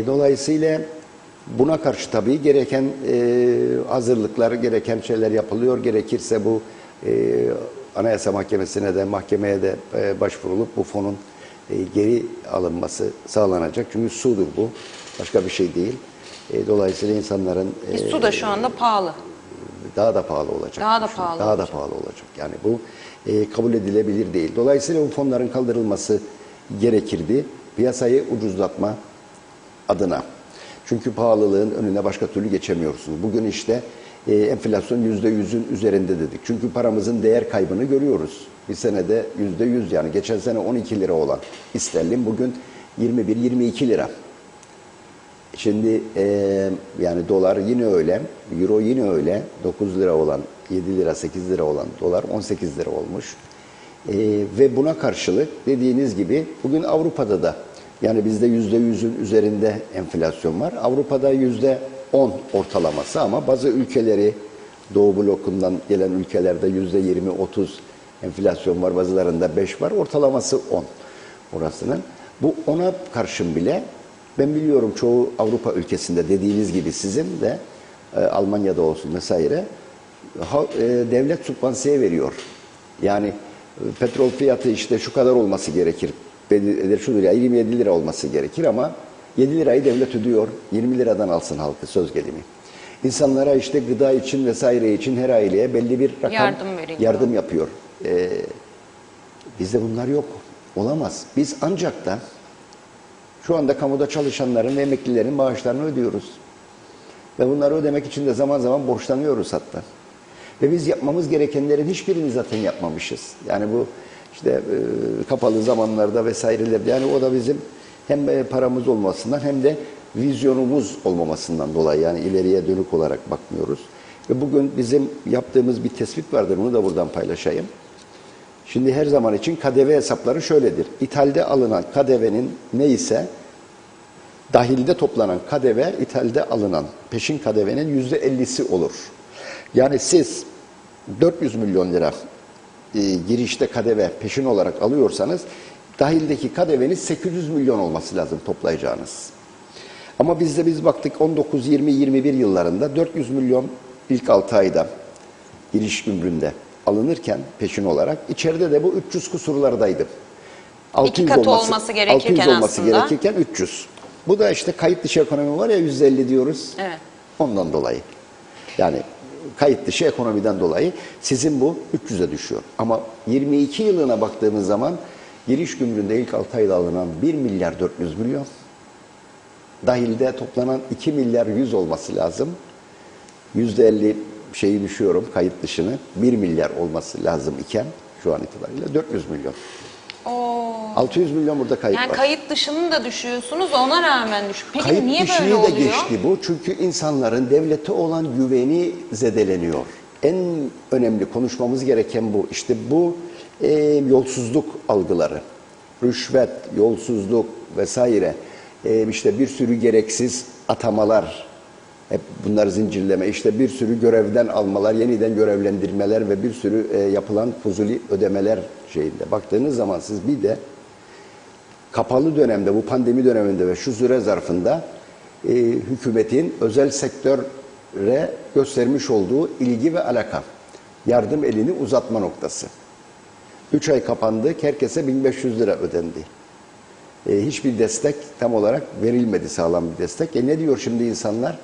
Dolayısıyla buna karşı tabii gereken hazırlıklar, gereken şeyler yapılıyor. Gerekirse bu Anayasa Mahkemesi'ne de mahkemeye de başvurulup bu fonun geri alınması sağlanacak. Çünkü sudur bu, başka bir şey değil. Dolayısıyla insanların... su da şu anda pahalı. Daha da pahalı olacak. Daha da pahalı Daha da pahalı olacak. Yani bu kabul edilebilir değil. Dolayısıyla bu fonların kaldırılması gerekirdi. Piyasayı ucuzlatma adına. Çünkü pahalılığın önüne başka türlü geçemiyorsunuz. Bugün işte enflasyon %100'ün üzerinde dedik. Çünkü paramızın değer kaybını görüyoruz. Bir senede %100 yani. Geçen sene 12 lira olan sterlin bugün 21-22 lira. Şimdi yani dolar yine öyle, euro yine öyle, 9 lira olan, 7 lira, 8 lira olan dolar 18 lira olmuş. Ve buna karşılık dediğiniz gibi bugün Avrupa'da da yani bizde %100'ün üzerinde enflasyon var. Avrupa'da %10 ortalaması ama bazı ülkeleri Doğu blokundan gelen ülkelerde %20-30 enflasyon var, bazılarında 5 var, ortalaması 10 orasının. Bu 10'a karşın bile ben biliyorum çoğu Avrupa ülkesinde dediğiniz gibi sizin de Almanya'da olsun vesaire devlet sübvansiye veriyor. Yani petrol fiyatı işte şu kadar olması gerekir. Şudur ya 27 lira olması gerekir ama 7 lirayı devlet ödüyor. 20 liradan alsın halkı söz gelimi. İnsanlara işte gıda için vesaire için her aileye belli bir rakam yardım yapıyor. Bizde bunlar yok. Olamaz. Biz ancak da şu anda kamuda çalışanların ve emeklilerin maaşlarını ödüyoruz. Ve bunları ödemek için de zaman zaman borçlanıyoruz hatta. Ve biz yapmamız gerekenlerin hiçbirini zaten yapmamışız. Yani bu işte kapalı zamanlarda vesairelerde yani o da bizim hem paramız olmasından hem de vizyonumuz olmamasından dolayı yani ileriye dönük olarak bakmıyoruz. Ve bugün bizim yaptığımız bir tespit vardır. Bunu da buradan paylaşayım. Şimdi her zaman için KDV hesapları şöyledir. İthalde alınan KDV'nin neyse dahilde toplanan KDV ithalde alınan peşin KDV'nin %50'si olur. Yani siz 400 milyon lira girişte KDV peşin olarak alıyorsanız dahildeki KDV'niz 800 milyon olması lazım toplayacağınız. Ama biz baktık 19, 20, 21 yıllarında 400 milyon ilk 6 ayda giriş gümründe alınırken peşin olarak içeride de bu 300 kusurlardaydı. 2 katı olması gerekirken 600 olması aslında. gerekirken 300. Bu da işte kayıt dışı ekonomi var ya %50 diyoruz. Evet. Ondan dolayı. Yani kayıt dışı ekonomiden dolayı sizin bu 300'e düşüyor. Ama 22 yılına baktığımız zaman giriş gümrüğünde ilk 6 ayda alınan 1 milyar 400 milyon dahilde toplanan 2 milyar 100 olması lazım. %50 şeyi düşüyorum kayıt dışını 1 milyar olması lazım iken şu an itibariyle 400 milyon. 600 milyon burada kayıp yani var. Kayıt dışını da düşüyorsunuz ona rağmen düşüyor. Peki Kayıt niye dışıyı böyle da oluyor? geçti bu. Çünkü insanların devlete olan güveni zedeleniyor. En önemli konuşmamız gereken bu. İşte bu yolsuzluk algıları. Rüşvet, yolsuzluk vesaire. İşte bir sürü gereksiz atamalar. Hep bunları zincirleme. İşte bir sürü görevden almalar, yeniden görevlendirmeler ve bir sürü yapılan fuzuli ödemeler şeyinde. Baktığınız zaman siz bir de kapalı dönemde, bu pandemi döneminde ve şu süre zarfında hükümetin özel sektöre göstermiş olduğu ilgi ve alaka, yardım elini uzatma noktası. 3 ay kapandı, herkese 1500 lira ödendi. Hiçbir destek tam olarak verilmedi, sağlam bir destek. Ne diyor şimdi insanlar?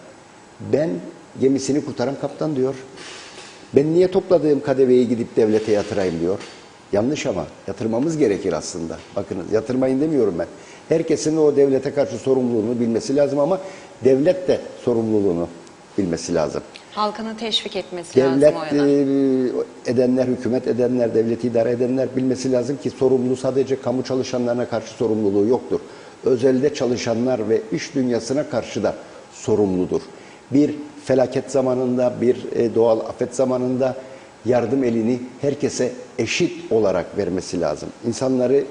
Ben gemisini kurtaran kaptan diyor. Ben niye topladığım KDV'yi gidip devlete yatırayım diyor. Yanlış ama yatırmamız gerekir aslında. Bakınız yatırmayın demiyorum ben. Herkesin o devlete karşı sorumluluğunu bilmesi lazım ama devlet de sorumluluğunu bilmesi lazım. Halkını teşvik etmesi Devlet lazım o yönden. edenler, hükümet edenler, devleti idare edenler bilmesi lazım ki sorumluluğu sadece kamu çalışanlarına karşı sorumluluğu yoktur. Özelde çalışanlar ve iş dünyasına karşı da sorumludur. Bir felaket zamanında, bir doğal afet zamanında yardım elini herkese eşit olarak vermesi lazım. İnsanları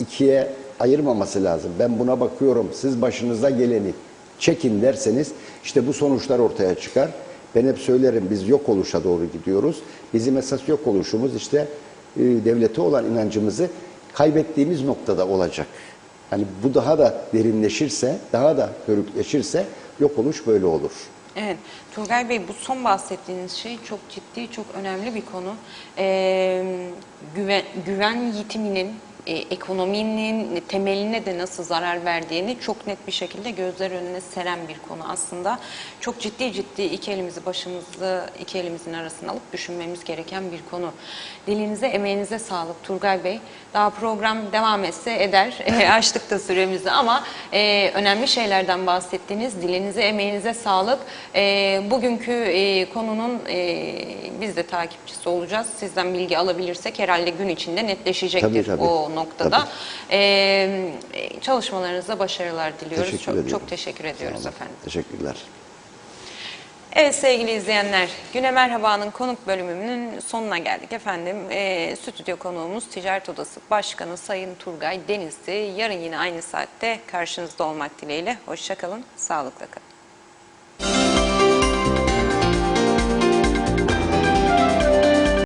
ikiye ayırmaması lazım. Ben buna bakıyorum, siz başınıza geleni çekin derseniz işte bu sonuçlar ortaya çıkar. Ben hep söylerim biz yok oluşa doğru gidiyoruz. Bizim esas yok oluşumuz işte devlete olan inancımızı kaybettiğimiz noktada olacak. Hani bu daha da derinleşirse, daha da körükleşirse yok oluş böyle olur. Evet, Turgay Bey bu son bahsettiğiniz şey çok ciddi, çok önemli bir konu. Güven yitiminin ekonominin temeline de nasıl zarar verdiğini çok net bir şekilde gözler önüne seren bir konu aslında. Çok ciddi iki elimizi başımızı iki elimizin arasına alıp düşünmemiz gereken bir konu. Dilinize, emeğinize sağlık Turgay Bey. Daha program devam etse eder. Açtık da süremizi ama önemli şeylerden bahsettiniz. Dilinize, emeğinize sağlık. Bugünkü konunun biz de takipçisi olacağız. Sizden bilgi alabilirsek herhalde gün içinde netleşecektir tabii. o noktada. Çalışmalarınıza başarılar diliyoruz. Çok teşekkür ediyoruz efendim. Teşekkürler. Evet sevgili izleyenler, Güne Merhaba'nın konuk bölümünün sonuna geldik efendim. Stüdyo konuğumuz Ticaret Odası Başkanı Sayın Turgay Deniz'di. Yarın yine aynı saatte karşınızda olmak dileğiyle. Hoşça kalın, sağlıkla kalın.